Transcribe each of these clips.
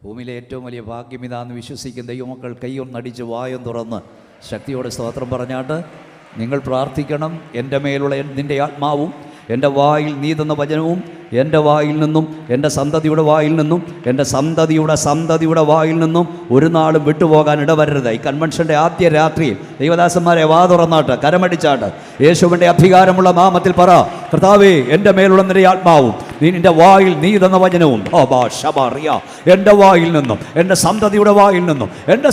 ഭൂമിയിലെ ഏറ്റവും വലിയ ഭാഗ്യം ഇതാന്ന് വിശ്വസിക്കുന്ന ദൈവമക്കൾ കൈയൊന്നടിച്ച് വായും തുറന്ന് ശക്തിയോടെ സ്തോത്രം പറഞ്ഞാട്ട് നിങ്ങൾ പ്രാർത്ഥിക്കണം. എൻ്റെ മേലുള്ള നിൻ്റെ ആത്മാവും എൻ്റെ വായിൽ നീ തന്ന വചനവും എൻ്റെ വായിൽ നിന്നും എൻ്റെ സന്തതിയുടെ വായിൽ നിന്നും എൻ്റെ സന്തതിയുടെ വായിൽ നിന്നും ഒരു നാളും വിട്ടുപോകാൻ ഇടവരരുത്. ഈ കൺവെൻഷൻ്റെ ആദ്യ രാത്രിയിൽ ദൈവദാസന്മാരെ വാ തുറന്നാട്ട് കരമടിച്ചാട്ട് യേശുവിൻ്റെ അധികാരമുള്ള നാമത്തിൽ പറ, കർത്താവേ, എൻ്റെ മേലുള്ള നിന്റെ ആത്മാവും നിന്റെ വായിൽ നീ തന്ന വചനവും എൻ്റെ വായിൽ നിന്നും എൻ്റെ സന്തതിയുടെ വായിൽ നിന്നും എൻ്റെ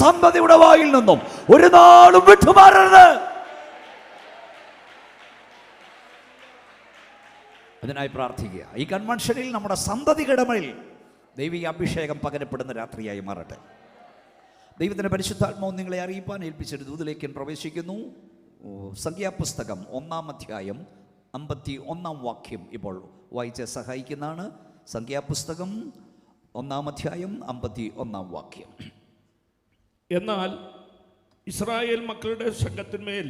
സന്തതിയുടെ വായിൽ നിന്നും ഒരു നാളും വിട്ടുമാറരുത്. അതിനായി പ്രാർത്ഥിക്കുക. ഈ കൺവെൻഷനിൽ നമ്മുടെ സന്തതികളുടെ മേൽ ദൈവിക അഭിഷേകം പകരപ്പെടുന്ന രാത്രിയായി മാറട്ടെ. ദൈവത്തിൻ്റെ പരിശുദ്ധാത്മാവ് നിങ്ങളെ അറിയിപ്പാൻ ഏൽപ്പിച്ചൊരു ദൂതിലേക്ക് പ്രവേശിക്കുന്നു. സംഖ്യാപുസ്തകം 1-ാം അധ്യായം 51-ാം വാക്യം ഇപ്പോൾ വായിച്ച് സഹായിക്കുന്നതാണ്. സംഖ്യാപുസ്തകം 1-ാം അധ്യായം 51-ാം വാക്യം. എന്നാൽ ഇസ്രായേൽ മക്കളുടെ സംഘത്തിന്മേൽ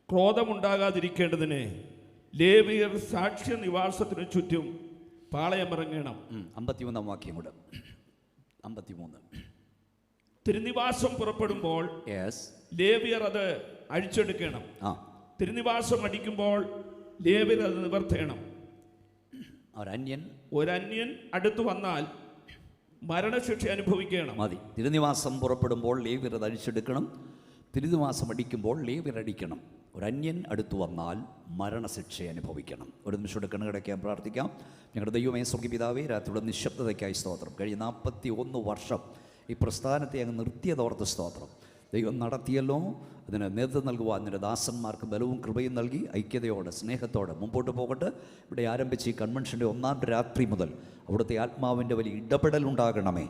ക്രോധമുണ്ടാകാതിരിക്കേണ്ടതിന് ലേവിയർ സാക്ഷ്യ നിവാസത്തിനു ചുറ്റും പാളയമിറങ്ങണം. 53-ാം വാക്യം കൂടെ. 53. തിരുനിവാസം പുറപ്പെടുമ്പോൾ ലേവിയർ അത് അഴിച്ചെടുക്കണം. തിരുനിവാസം അടിക്കുമ്പോൾ ലേവിയർ അത് നിവർത്തേണം. ഒരന്യൻ അടുത്തു വന്നാൽ മരണശിക്ഷ അനുഭവിക്കണം. മതി. തിരുനിവാസം പുറപ്പെടുമ്പോൾ ലേവിയർ അത് അഴിച്ചെടുക്കണം. തിരുനിവാസം അടിക്കുമ്പോൾ ലേവിയർ അടിക്കണം. ഒരന്യൻ അടുത്തു വന്നാൽ മരണശിക്ഷ അനുഭവിക്കണം. ഒരു നിമിഷം കണ്ണുകടയ്ക്കാൻ പ്രാർത്ഥിക്കാം. ഞങ്ങളുടെ ദൈവമേ, സ്വർഗ്ഗപിതാവേ, രാത്രിയുടെ നിശബ്ദതയ്ക്കായി സ്തോത്രം. കഴിഞ്ഞ 41 വർഷം ഈ പ്രസ്ഥാനത്തെ അങ്ങ് നിർത്തിയതോർത്ത് സ്തോത്രം. ദൈവം നടത്തിയല്ലോ. അതിന് നേതൃത്വം നൽകുവാൻ നിന്റെ ദാസന്മാർക്ക് ബലവും കൃപയും നൽകി ഐക്യതയോടെ സ്നേഹത്തോടെ മുമ്പോട്ട് പോകട്ടെ. ഇവിടെ ആരംഭിച്ച് ഈ കൺവെൻഷൻ്റെ 1-ാം രാത്രി മുതൽ അവിടുത്തെ ആത്മാവിൻ്റെ വലിയ ഇടപെടലുണ്ടാകണമേ.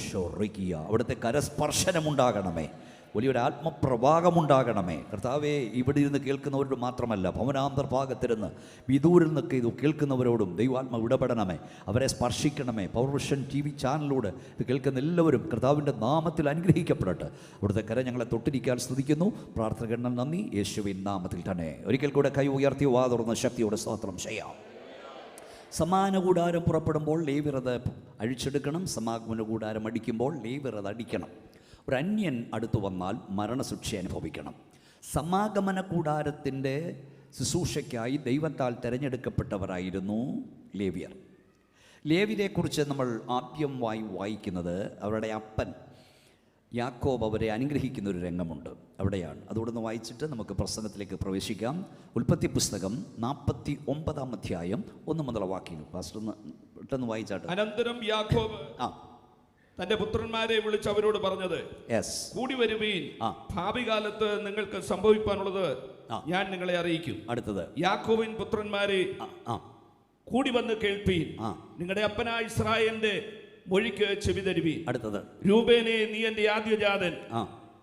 ഷൊറിക്കിയ അവിടുത്തെ കരസ്പർശനമുണ്ടാകണമേ. വലിയൊരു ആത്മപ്രവാഹമുണ്ടാകണമേ. കർത്താവെ, ഇവിടെ ഇരുന്ന് കേൾക്കുന്നവരോട് മാത്രമല്ല, ഭവനാന്തർഭാഗത്തിരുന്ന് വിദൂരിൽ നിന്നൊക്കെ ഇത് കേൾക്കുന്നവരോടും ദൈവാത്മ ഇടപെടണമേ. അവരെ സ്പർശിക്കണമേ. പവർവിഷൻ TV ചാനലിലൂടെ ഇത് കേൾക്കുന്ന എല്ലാവരും കർത്താവിൻ്റെ നാമത്തിൽ അനുഗ്രഹിക്കപ്പെടട്ടെ. അവിടുത്തെ കര ഞങ്ങളെ തൊട്ടിരിക്കാൻ സ്തുതിക്കുന്നു. പ്രാർത്ഥന നന്ദി. യേശുവിൻ നാമത്തിൽ തന്നെ. ഒരിക്കൽ കൂടെ കൈ ഉയർത്തി വാ തുറന്ന് ശക്തിയോടെ സ്തോത്രം ചെയ്യാം. സമാന കൂടാരം പുറപ്പെടുമ്പോൾ ലേവിയർ അത് അഴിച്ചെടുക്കണം. സമാഗമന കൂടാരം അടിക്കുമ്പോൾ ലേവിയർ അത് അടിക്കണം. ഒരു അന്യൻ അടുത്തു വന്നാൽ മരണശിക്ഷ അനുഭവിക്കണം. സമാഗമന കൂടാരത്തിൻ്റെ ശുശ്രൂഷയ്ക്കായി ദൈവത്താൽ തിരഞ്ഞെടുക്കപ്പെട്ടവരായിരുന്നു ലേവിയർ. ലേവിയരെക്കുറിച്ച് നമ്മൾ ആദ്യമായി വായിക്കുന്നത് അവരുടെ അപ്പൻ യാക്കോബ് അവരെ അനുഗ്രഹിക്കുന്ന ഒരു രംഗമുണ്ട്. അവിടെയാണ്. അതോടൊന്ന് വായിച്ചിട്ട് നമുക്ക് പ്രസംഗത്തിലേക്ക് പ്രവേശിക്കാം. ഉൽപ്പത്തി പുസ്തകം 49-ാം അധ്യായം 1 മുതലുള്ള വാക്യങ്ങൾ പാസ്റ്റർ പെട്ടെന്ന് വായിച്ചാട്ട്. അനന്തരം യാക്കോബ് തന്റെ പുത്രന്മാരെ വിളിച്ച് അവരോട് പറഞ്ഞത്, കൂടി വരുവീൻ, ഭാവി കാലത്ത് നിങ്ങൾക്ക് സംഭവിക്കാനുള്ളത് ഞാൻ നിങ്ങളെ അറിയിക്കും. അടുത്തത്, യാക്കോബിൻ പുത്രന്മാരെ കൂടി വന്ന് കേൾപ്പീൻ, നിങ്ങളുടെ അപ്പനായ ഇസ്രായേലിന്റെ മൊഴിക്ക് ചെവി തരുവീൻ. അടുത്തത്, രൂബേനെ, നീ എന്റെ ആദ്യജാതൻ,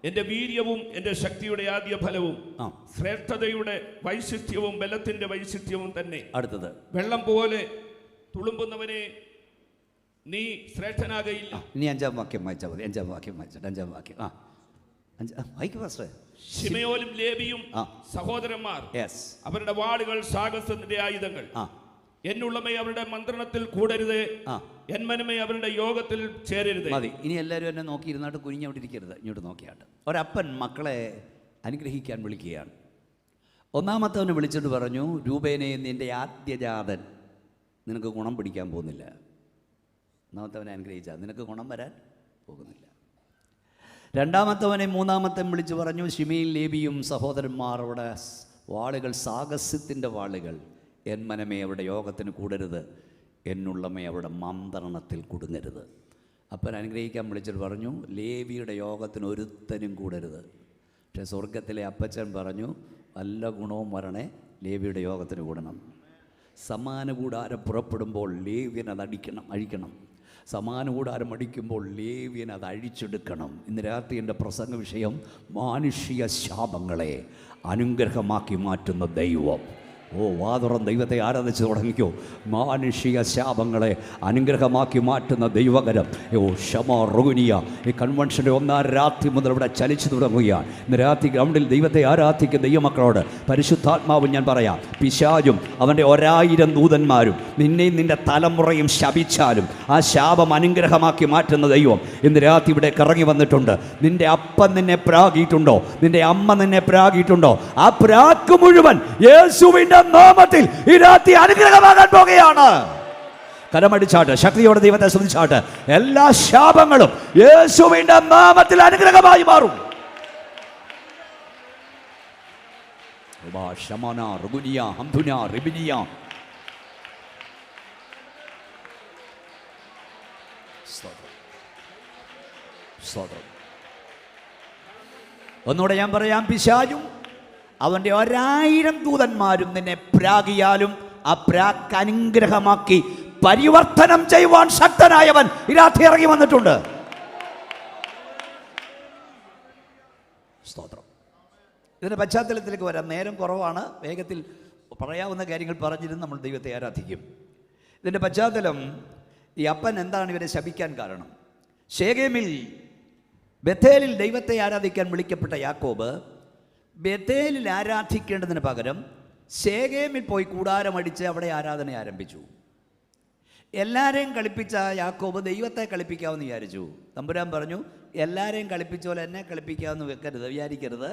എന്റെ വീര്യവും എന്റെ ശക്തിയുടെ ആദ്യ ഫലവും, ശ്രേഷ്ഠതയുടെ വൈശിഷ്ട്യവും ബലത്തിന്റെ വൈശിഷ്ട്യവും തന്നെ. അടുത്തത്, വെള്ളം പോലെ തുളുമ്പുന്നവനെ നീ ശ്രേഷ്ഠനാകയില്ല. ഇനി 5-ാം വാക്യം വായിച്ചാൽ മതി. 5-ാം വാക്യം വായിച്ചിട്ട് 5-ാം വാക്യം ശിമയോനും ലേവിയും സഹോദരന്മാർ, അവരുടെ വാളുകൾ സാഹസത്തിന്റെ ആയുധങ്ങൾ. എന്നുള്ളമേ അവരുടെ മന്ത്രണത്തിൽ കൂടരുത്, എന്മനമേ അവരുടെ യോഗത്തിൽ ചേരരുത്. മതി. ഇനി എല്ലാവരും എന്നെ നോക്കി ഇരുന്നാട്ട് കുനിഞ്ഞവിടെ ഇരിക്കരുത്. ഇങ്ങോട്ട് നോക്കിയാട്ട്. ഒരപ്പൻ മക്കളെ അനുഗ്രഹിക്കാൻ വിളിക്കുകയാണ്. 1-ാമത്തവനെ വിളിച്ചിട്ട് പറഞ്ഞു, രൂപേനെ, നിന്റെ ആദ്യജാതൻ നിനക്ക് ഗുണം പിടിക്കാൻ പോകുന്നില്ല. 1-ാമത്തവനെ അനുഗ്രഹിച്ചാൽ നിനക്ക് ഗുണം വരാൻ പോകുന്നില്ല. 2-ാമത്തവനെ 3-ാമത്തെ വിളിച്ച് പറഞ്ഞു, ശിമയിൽ ലേവിയും സഹോദരന്മാർ അവിടെ വാളുകൾ സാഹസ്യത്തിൻ്റെ വാളുകൾ, എൻ മനമേ അവരുടെ യോഗത്തിന് കൂടരുത്, എന്നുള്ളമേ അവരുടെ മന്ത്രണത്തിൽ കുടുങ്ങരുത്. അപ്പൻ അനുഗ്രഹിക്കാൻ വിളിച്ചിട്ട് പറഞ്ഞു, ലേവിയുടെ യോഗത്തിന് ഒരുത്തനും കൂടരുത്. പക്ഷേ സ്വർഗത്തിലെ അപ്പച്ചൻ പറഞ്ഞു, നല്ല ഗുണവും വരണേ, ലേവിയുടെ യോഗത്തിന് കൂടണം. സമാന കൂടാരം പുറപ്പെടുമ്പോൾ ലേവ്യൻ അത് അഴിക്കണം. സമാന കൂടാരം അടിക്കുമ്പോൾ ലേവ്യൻ അത് അഴിച്ചെടുക്കണം. ഇന്ന് രാത്രി എൻ്റെ പ്രസംഗ വിഷയം, മാനുഷിക ശാപങ്ങളെ അനുഗ്രഹമാക്കി മാറ്റുന്ന ദൈവം. ഓ, വാതുറം ദൈവത്തെ ആരാധിച്ച് തുടങ്ങിക്കോ. മാനുഷിക ശാപങ്ങളെ അനുഗ്രഹമാക്കി മാറ്റുന്ന ദൈവകരം റുഗുനിയ ഈ കൺവെൻഷൻ്റെ 1-ാം രാത്രി മുതൽ ഇവിടെ ചലിച്ചു തുടങ്ങുകയാണ്. ഇന്ന് രാത്രി ഗ്രൗണ്ടിൽ ദൈവത്തെ ആരാധിക്കുന്ന ദൈവമക്കളോട് പരിശുദ്ധാത്മാവും ഞാൻ പറയാം, പിശാചും അവൻ്റെ 1000 ദൂതന്മാരും നിന്നെയും നിൻ്റെ തലമുറയും ശപിച്ചാലും ആ ശാപം അനുഗ്രഹമാക്കി മാറ്റുന്ന ദൈവം ഇന്ന് രാത്രി ഇവിടെ ഇറങ്ങി വന്നിട്ടുണ്ട്. നിൻ്റെ അപ്പൻ നിന്നെ പ്രാഗിയിട്ടുണ്ടോ? നിൻ്റെ അമ്മ നിന്നെ പ്രാഗിയിട്ടുണ്ടോ? ആ പ്രാക്ക് മുഴുവൻ യേശുവിൻ്റെ നാമത്തിൽ ഈ രാത്രി അനുഗ്രഹമാകാൻ പോകുകയാണ്. കരമടിച്ചാട്ട് ശക്തിയോടെ ദൈവത്തെ സ്തുതിച്ചാട്ട് എല്ലാ ശാപങ്ങളും യേശുവിന്റെ നാമത്തിൽ അനുഗ്രഹമായി മാറും. ഒന്നുകൂടെ ഞാൻ പറയാം, പിശാചും അവൻ്റെ 1000 ദൂതന്മാരും നിന്നെ പ്രാഗിയാലും ആ പ്രാക്ക് അനുഗ്രഹമാക്കി പരിവർത്തനം ചെയ്യുവാൻ ശക്തനായവൻ ഈ രാത്രി ഇറങ്ങി വന്നിട്ടുണ്ട്. സ്തോത്രം. ഇതിൻ്റെ പശ്ചാത്തലത്തിലേക്ക് വരാം. നേരം കുറവാണ്, വേഗത്തിൽ പറയാവുന്ന കാര്യങ്ങൾ പറഞ്ഞിരുന്ന് നമ്മൾ ദൈവത്തെ ആരാധിക്കും. ഇതിൻ്റെ പശ്ചാത്തലം, ഈ അപ്പൻ എന്താണ് ഇവരെ ശപിക്കാൻ കാരണം? ശേഖേമിൽ ബേഥേലിൽ ദൈവത്തെ ആരാധിക്കാൻ വിളിക്കപ്പെട്ട യാക്കോബ് ബേഥേലിൽ ആരാധിക്കേണ്ടതിന് പകരം ശേഖേമിൽ പോയി കൂടാരമടിച്ച് അവിടെ ആരാധന ആരംഭിച്ചു. എല്ലാവരെയും കളിപ്പിച്ച യാക്കോബ് ദൈവത്തെ കളിപ്പിക്കാമെന്ന് വിചാരിച്ചു. തമ്പുരാൻ പറഞ്ഞു, എല്ലാവരെയും കളിപ്പിച്ച പോലെ എന്നെ കളിപ്പിക്കാമെന്ന് വിചാരിക്കരുത്,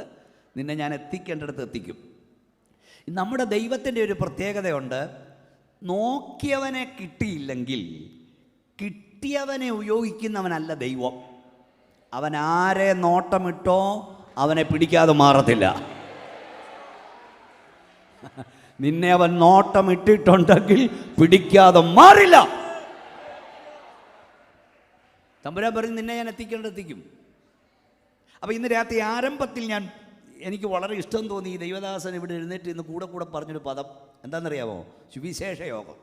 നിന്നെ ഞാൻ എത്തിക്കേണ്ടിടത്ത് എത്തിക്കും. നമ്മുടെ ദൈവത്തിൻ്റെ ഒരു പ്രത്യേകതയുണ്ട്. നോക്കിയവനെ കിട്ടിയില്ലെങ്കിൽ കിട്ടിയവനെ ഉപയോഗിക്കുന്നവനല്ല ദൈവം. അവൻ ആരെ നോട്ടമിട്ടോ അവനെ പിടിക്കാതെ മാറത്തില്ല. നിന്നെ അവൻ നോട്ടമിട്ടിട്ടുണ്ടെങ്കിൽ പിടിക്കാതെ മാറില്ല. തമ്പുരാൻ പറഞ്ഞ് നിന്നെ ഞാൻ എത്തിക്കേണ്ടതെത്തിക്കും. അപ്പോൾ ഇന്ന് രാത്രി ആരംഭത്തിൽ എനിക്ക് വളരെ ഇഷ്ടം തോന്നി ഈ ദൈവദാസൻ ഇവിടെ എഴുന്നേറ്റ് ഇന്ന് കൂടെ പറഞ്ഞൊരു പദം എന്താണെന്നറിയാമോ? സുവിശേഷ യോഗം.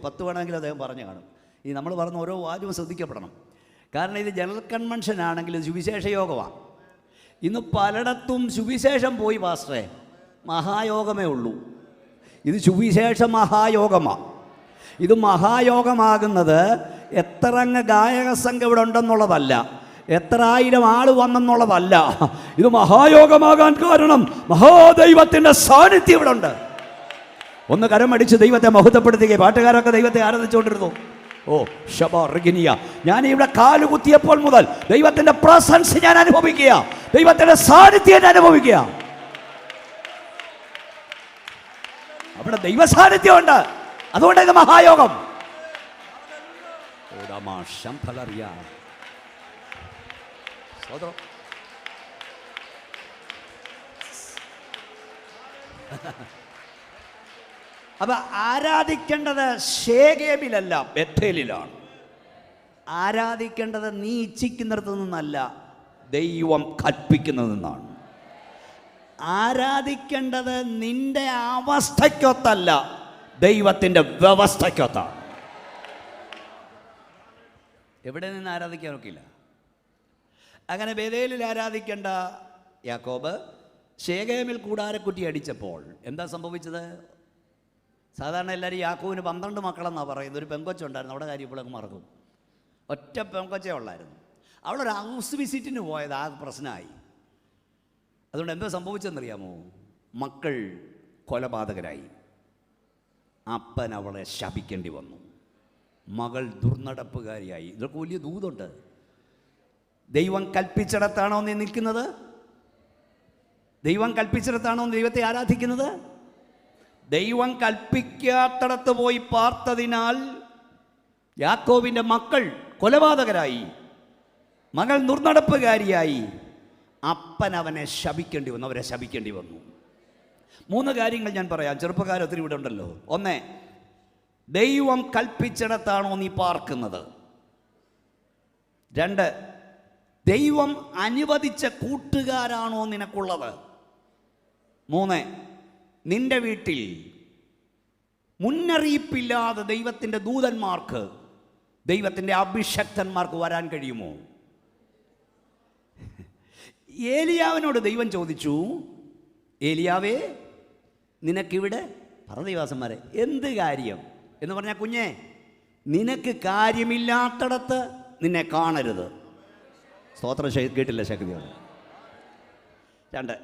10 വേണമെങ്കിൽ അദ്ദേഹം പറഞ്ഞു കാണും. ഈ നമ്മൾ പറഞ്ഞ ഓരോ വാചകവും ശ്രദ്ധിക്കപ്പെടണം. കാരണം ഇത് ജനറൽ കൺവെൻഷൻ ആണെങ്കിൽ സുവിശേഷ യോഗമാണ്. ഇന്ന് പലയിടത്തും സുവിശേഷം പോയി പാസ്റ്ററെ, മഹായോഗമേ ഉള്ളൂ. ഇത് സുവിശേഷ മഹായോഗമാണ്. ഇത് മഹായോഗമാകുന്നത് എത്ര ഗായക സംഘം ഇവിടെ ഉണ്ടെന്നുള്ളതല്ല, എത്ര 1000 ആൾ വന്നെന്നുള്ളതല്ല. ഇത് മഹായോഗമാകാൻ കാരണം മഹാദൈവത്തിൻ്റെ സാന്നിധ്യം ഇവിടെ ഉണ്ട്. ഒന്ന് കരമടിച്ച് ദൈവത്തെ മഹത്വപ്പെടുത്തുകയും പാട്ടുകാരൊക്കെ ദൈവത്തെ ആരാധിച്ചുകൊണ്ടിരുന്നു. ഓ ഷബറിഗിനിയ, ഞാൻ ഇവിടെ കാലുകുത്തിയപ്പോൾ മുതൽ ദൈവത്തിൻ്റെ പ്രസൻസ് ഞാൻ അനുഭവിക്കുക, ദൈവത്തിൻ്റെ സാന്നിധ്യം ഞാൻ അനുഭവിക്കുക. അവിടെ ദൈവ സാന്നിധ്യമുണ്ട്, അതുകൊണ്ട് ഇത് മഹായോഗം. അപ്പൊ ആരാധിക്കേണ്ടത് ശേഖേമിലല്ല, ബേഥേലിലാണ്. ആരാധിക്കേണ്ടത് നീ ഇച്ഛിക്കുന്നിടത്തു നിന്നല്ല, ദൈവം കൽപ്പിക്കുന്നതിൽ നിന്നാണ്. ആരാധിക്കേണ്ടത് നിന്റെ അവസ്ഥയ്ക്കൊത്തല്ല, ദൈവത്തിൻ്റെ വ്യവസ്ഥയ്ക്കൊത്താണ്. എവിടെ നിന്ന് ആരാധിക്കാനൊക്കില്ല. അങ്ങനെ ബേഥേലിൽ ആരാധിക്കേണ്ട യാക്കോബ് ശേഖേമിൽ കൂടാരക്കുറ്റി അടിച്ചപ്പോൾ എന്താ സംഭവിച്ചത്? സാധാരണ എല്ലാവരും യാക്കോബിന് 12 മക്കളെന്നാണ് പറയുന്നത്. ഒരു പെങ്കൊച്ചുണ്ടായിരുന്നു, അവിടെ കാര്യം ഇപ്പോഴൊക്കെ മറക്കും. ഒറ്റ പെങ്കൊച്ചേ ഉള്ളായിരുന്നു. അവളൊരു ഹൗസ് വിസിറ്റിന് പോയത് ആ പ്രശ്നമായി. അതുകൊണ്ട് എന്താ സംഭവിച്ചതെന്നറിയാമോ? മക്കൾ കൊലപാതകരായി. അപ്പൻ അവളെ ശപിക്കേണ്ടി വന്നു. മകൾ ദുർനടപ്പുകാരിയായി. ഇതൊക്കെ വലിയ ദൂതുണ്ട്. ദൈവം കൽപ്പിച്ചിടത്താണോ നീ നിൽക്കുന്നത്? ദൈവം കൽപ്പിച്ചിടത്താണോ ദൈവത്തെ ആരാധിക്കുന്നത്? ദൈവം കൽപ്പിക്കാത്തടത്ത് പോയി പാർത്തതിനാൽ യാക്കോബിൻ്റെ മക്കൾ കൊലപാതകരായി, മകൾ ദുർനടപ്പുകാരിയായി. അപ്പൻ അവനെ ശപിക്കേണ്ടി വന്നു, അവരെ ശപിക്കേണ്ടി വന്നു. 3 കാര്യങ്ങൾ ഞാൻ പറയാം. ചെറുപ്പക്കാരൊത്തിരി ഇവിടെ ഉണ്ടല്ലോ. 1, ദൈവം കൽപ്പിച്ചിടത്താണോ നീ പാർക്കുന്നത്? 2, ദൈവം അനുവദിച്ച കൂട്ടുകാരാണോ നിനക്കുള്ളത്? 3, നിന്റെ വീട്ടിൽ മുന്നറിയിപ്പില്ലാതെ ദൈവത്തിൻ്റെ ദൂതന്മാർക്ക്, ദൈവത്തിൻ്റെ അഭിഷക്തന്മാർക്ക് വരാൻ കഴിയുമോ? ഏലിയാവിനോട് ദൈവം ചോദിച്ചു, ഏലിയാവേ നിനക്കിവിടെ പറദൈവാസന്മാരെ എന്ത് കാര്യം എന്ന് പറഞ്ഞാൽ, കുഞ്ഞെ നിനക്ക് കാര്യമില്ലാത്തടത്ത് നിന്നെ കാണരുത്. സ്തോത്രം കേട്ടില്ല ശക്തിയോട്. 2,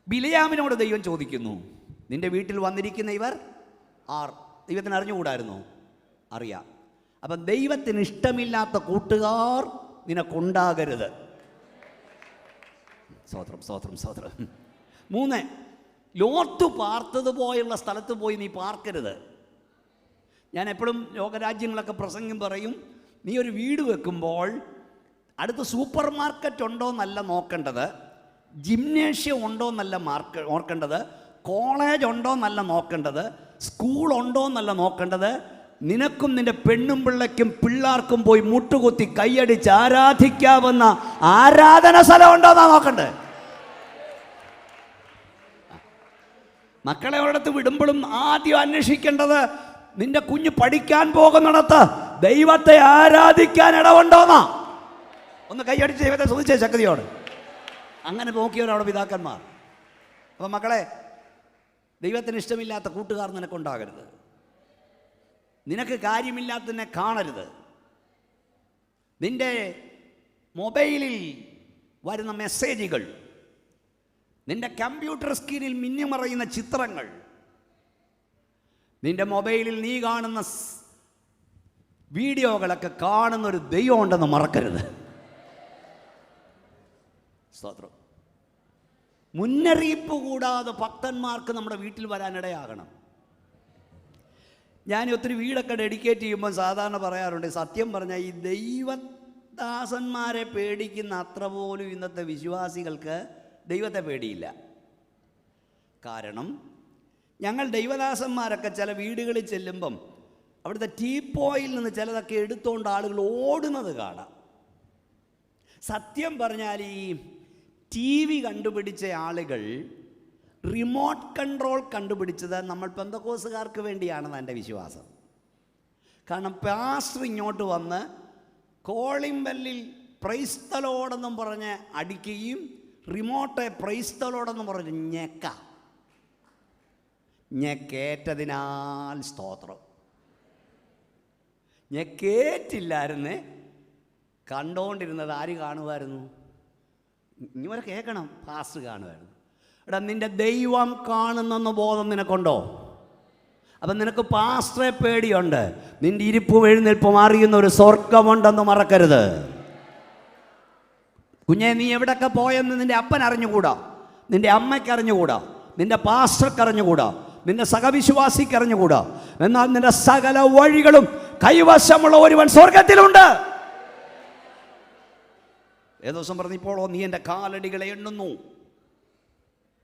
ബിലയാമിനോട് ദൈവം ചോദിക്കുന്നു, നിന്റെ വീട്ടിൽ വന്നിരിക്കുന്ന ഇവർ ആർ? ദൈവത്തിന് അറിഞ്ഞുകൂടായിരുന്നോ? അറിയാം. അപ്പം ദൈവത്തിന് ഇഷ്ടമില്ലാത്ത കൂട്ടുകാർ നിനക്കുണ്ടാകരുത്. സ്തോത്രം സ്തോത്രം സ്തോത്രം. 3, ലോത്ത് പാർത്തതുപോലുള്ള സ്ഥലത്ത് പോയി നീ പാർക്കരുത്. ഞാൻ എപ്പോഴും ലോകരാജ്യങ്ങളൊക്കെ പ്രസംഗം പറയും, നീ ഒരു വീട് വെക്കുമ്പോൾ അടുത്ത് സൂപ്പർ മാർക്കറ്റ് ഉണ്ടോ എന്നല്ല നോക്കേണ്ടത്, ജിംനേഷ്യം ഉണ്ടോ എന്നല്ല ഓർക്കേണ്ടത്, കോളേജ് ഉണ്ടോ എന്നല്ല നോക്കേണ്ടത്, സ്കൂൾ ഉണ്ടോ എന്നല്ല നോക്കേണ്ടത്, നിനക്കും നിന്റെ പെണ്ണും പിള്ളയ്ക്കും പിള്ളേർക്കും പോയി മുട്ടുകുത്തി കൈയടിച്ച് ആരാധിക്കാവുന്ന ആരാധന സ്ഥലം ഉണ്ടോ എന്നാ നോക്കണ്ടേ. മക്കളെ ഒരിടത്ത് വിടുമ്പോഴും ആദ്യം അന്വേഷിക്കേണ്ടത് നിന്റെ കുഞ്ഞ് പഠിക്കാൻ പോകുന്നിടത്ത് ദൈവത്തെ ആരാധിക്കാൻ ഇടവുണ്ടോന്നാ. ഒന്ന് കൈയടിച്ച് ദൈവത്തെ സ്തുതിച്ചേ ശക്തിയോട്. അങ്ങനെ നോക്കിയവരവിടെ പിതാക്കന്മാർ. അപ്പം മക്കളെ, ദൈവത്തിന് ഇഷ്ടമില്ലാത്ത കൂട്ടുകാർ നിനക്കുണ്ടാകരുത്. നിനക്ക് കാര്യമില്ലാത്തതിനെ കാണരുത്. നിന്റെ മൊബൈലിൽ വരുന്ന മെസ്സേജുകൾ, നിന്റെ കമ്പ്യൂട്ടർ സ്ക്രീനിൽ മിന്നിമറയുന്ന ചിത്രങ്ങൾ, നിന്റെ മൊബൈലിൽ നീ കാണുന്ന വീഡിയോകളൊക്കെ കാണുന്നൊരു ദൈവം ഉണ്ടെന്ന് മറക്കരുത്. സ്തോത്രം. മുന്നറിയിപ്പ് കൂടാതെ ഭക്തന്മാർക്ക് നമ്മുടെ വീട്ടിൽ വരാനിടയാകണം. ഞാൻ ഒത്തിരി വീടൊക്കെ ഡെഡിക്കേറ്റ് ചെയ്യുമ്പോൾ സാധാരണ പറയാറുണ്ട്, സത്യം പറഞ്ഞാൽ ഈ ദൈവദാസന്മാരെ പേടിക്കുന്ന അത്ര പോലും ഇന്നത്തെ വിശ്വാസികൾക്ക് ദൈവത്തെ പേടിയില്ല. കാരണം ഞങ്ങൾ ദൈവദാസന്മാരൊക്കെ ചില വീടുകളിൽ ചെല്ലുമ്പം അവിടുത്തെ ടീപ്പോയിൽ നിന്ന് ചിലതൊക്കെ എടുത്തുകൊണ്ട് ആളുകൾ ഓടുന്നത് കാണാം. സത്യം പറഞ്ഞാൽ ഈ TV കണ്ടുപിടിച്ച ആളുകൾ റിമോട്ട് കൺട്രോൾ കണ്ടുപിടിച്ചത് നമ്മൾ പെന്തക്കോസുകാർക്ക് വേണ്ടിയാണെന്ന് എൻ്റെ വിശ്വാസം. കാരണം പാസ്റ്റർ ഇങ്ങോട്ട് വന്ന് കോളിംഗ് ബെല്ലിൽ പ്രൈസ് ദി ലോർഡ് എന്നും പറഞ്ഞ് അടിക്കുകയും റിമോട്ടെ പ്രൈസ് ദി ലോർഡ് എന്ന് പറഞ്ഞ് ഞെക്കേറ്റതിനാൽ സ്തോത്രം. ഞെക്കേറ്റില്ലായിരുന്നേ കണ്ടുകൊണ്ടിരുന്നത് ആര് കാണുമായിരുന്നു? ഇവരെ കേൾക്കണം, പാസ്റ്റർ കാണുമായിരുന്നു. എടാ, നിന്റെ ദൈവം കാണുന്നെന്ന് ബോധം നിനക്കുണ്ടോ? അപ്പം നിനക്ക് പാസ്റ്ററെ പേടിയുണ്ട്. നിന്റെ ഇരിപ്പും എഴുന്നേൽപ്പും അറിയുന്ന ഒരു സ്വർഗമുണ്ടെന്ന് മറക്കരുത്. കുഞ്ഞെ, നീ എവിടെയൊക്കെ പോയെന്ന് നിന്റെ അപ്പൻ അറിഞ്ഞുകൂടാ, നിന്റെ അമ്മയ്ക്ക് അറിഞ്ഞുകൂടാ, നിന്റെ പാസ്റ്റർക്ക് അറിഞ്ഞുകൂടാ, നിന്റെ സഹവിശ്വാസിക്ക് അറിഞ്ഞുകൂടാ. എന്നാൽ നിന്റെ സകല വഴികളും കൈവശമുള്ള ഒരുവൻ സ്വർഗത്തിലുണ്ട്. ഏത് ദിവസം പറഞ്ഞപ്പോഴോ നീ എൻ്റെ കാലടികളെ എണ്ണുന്നു.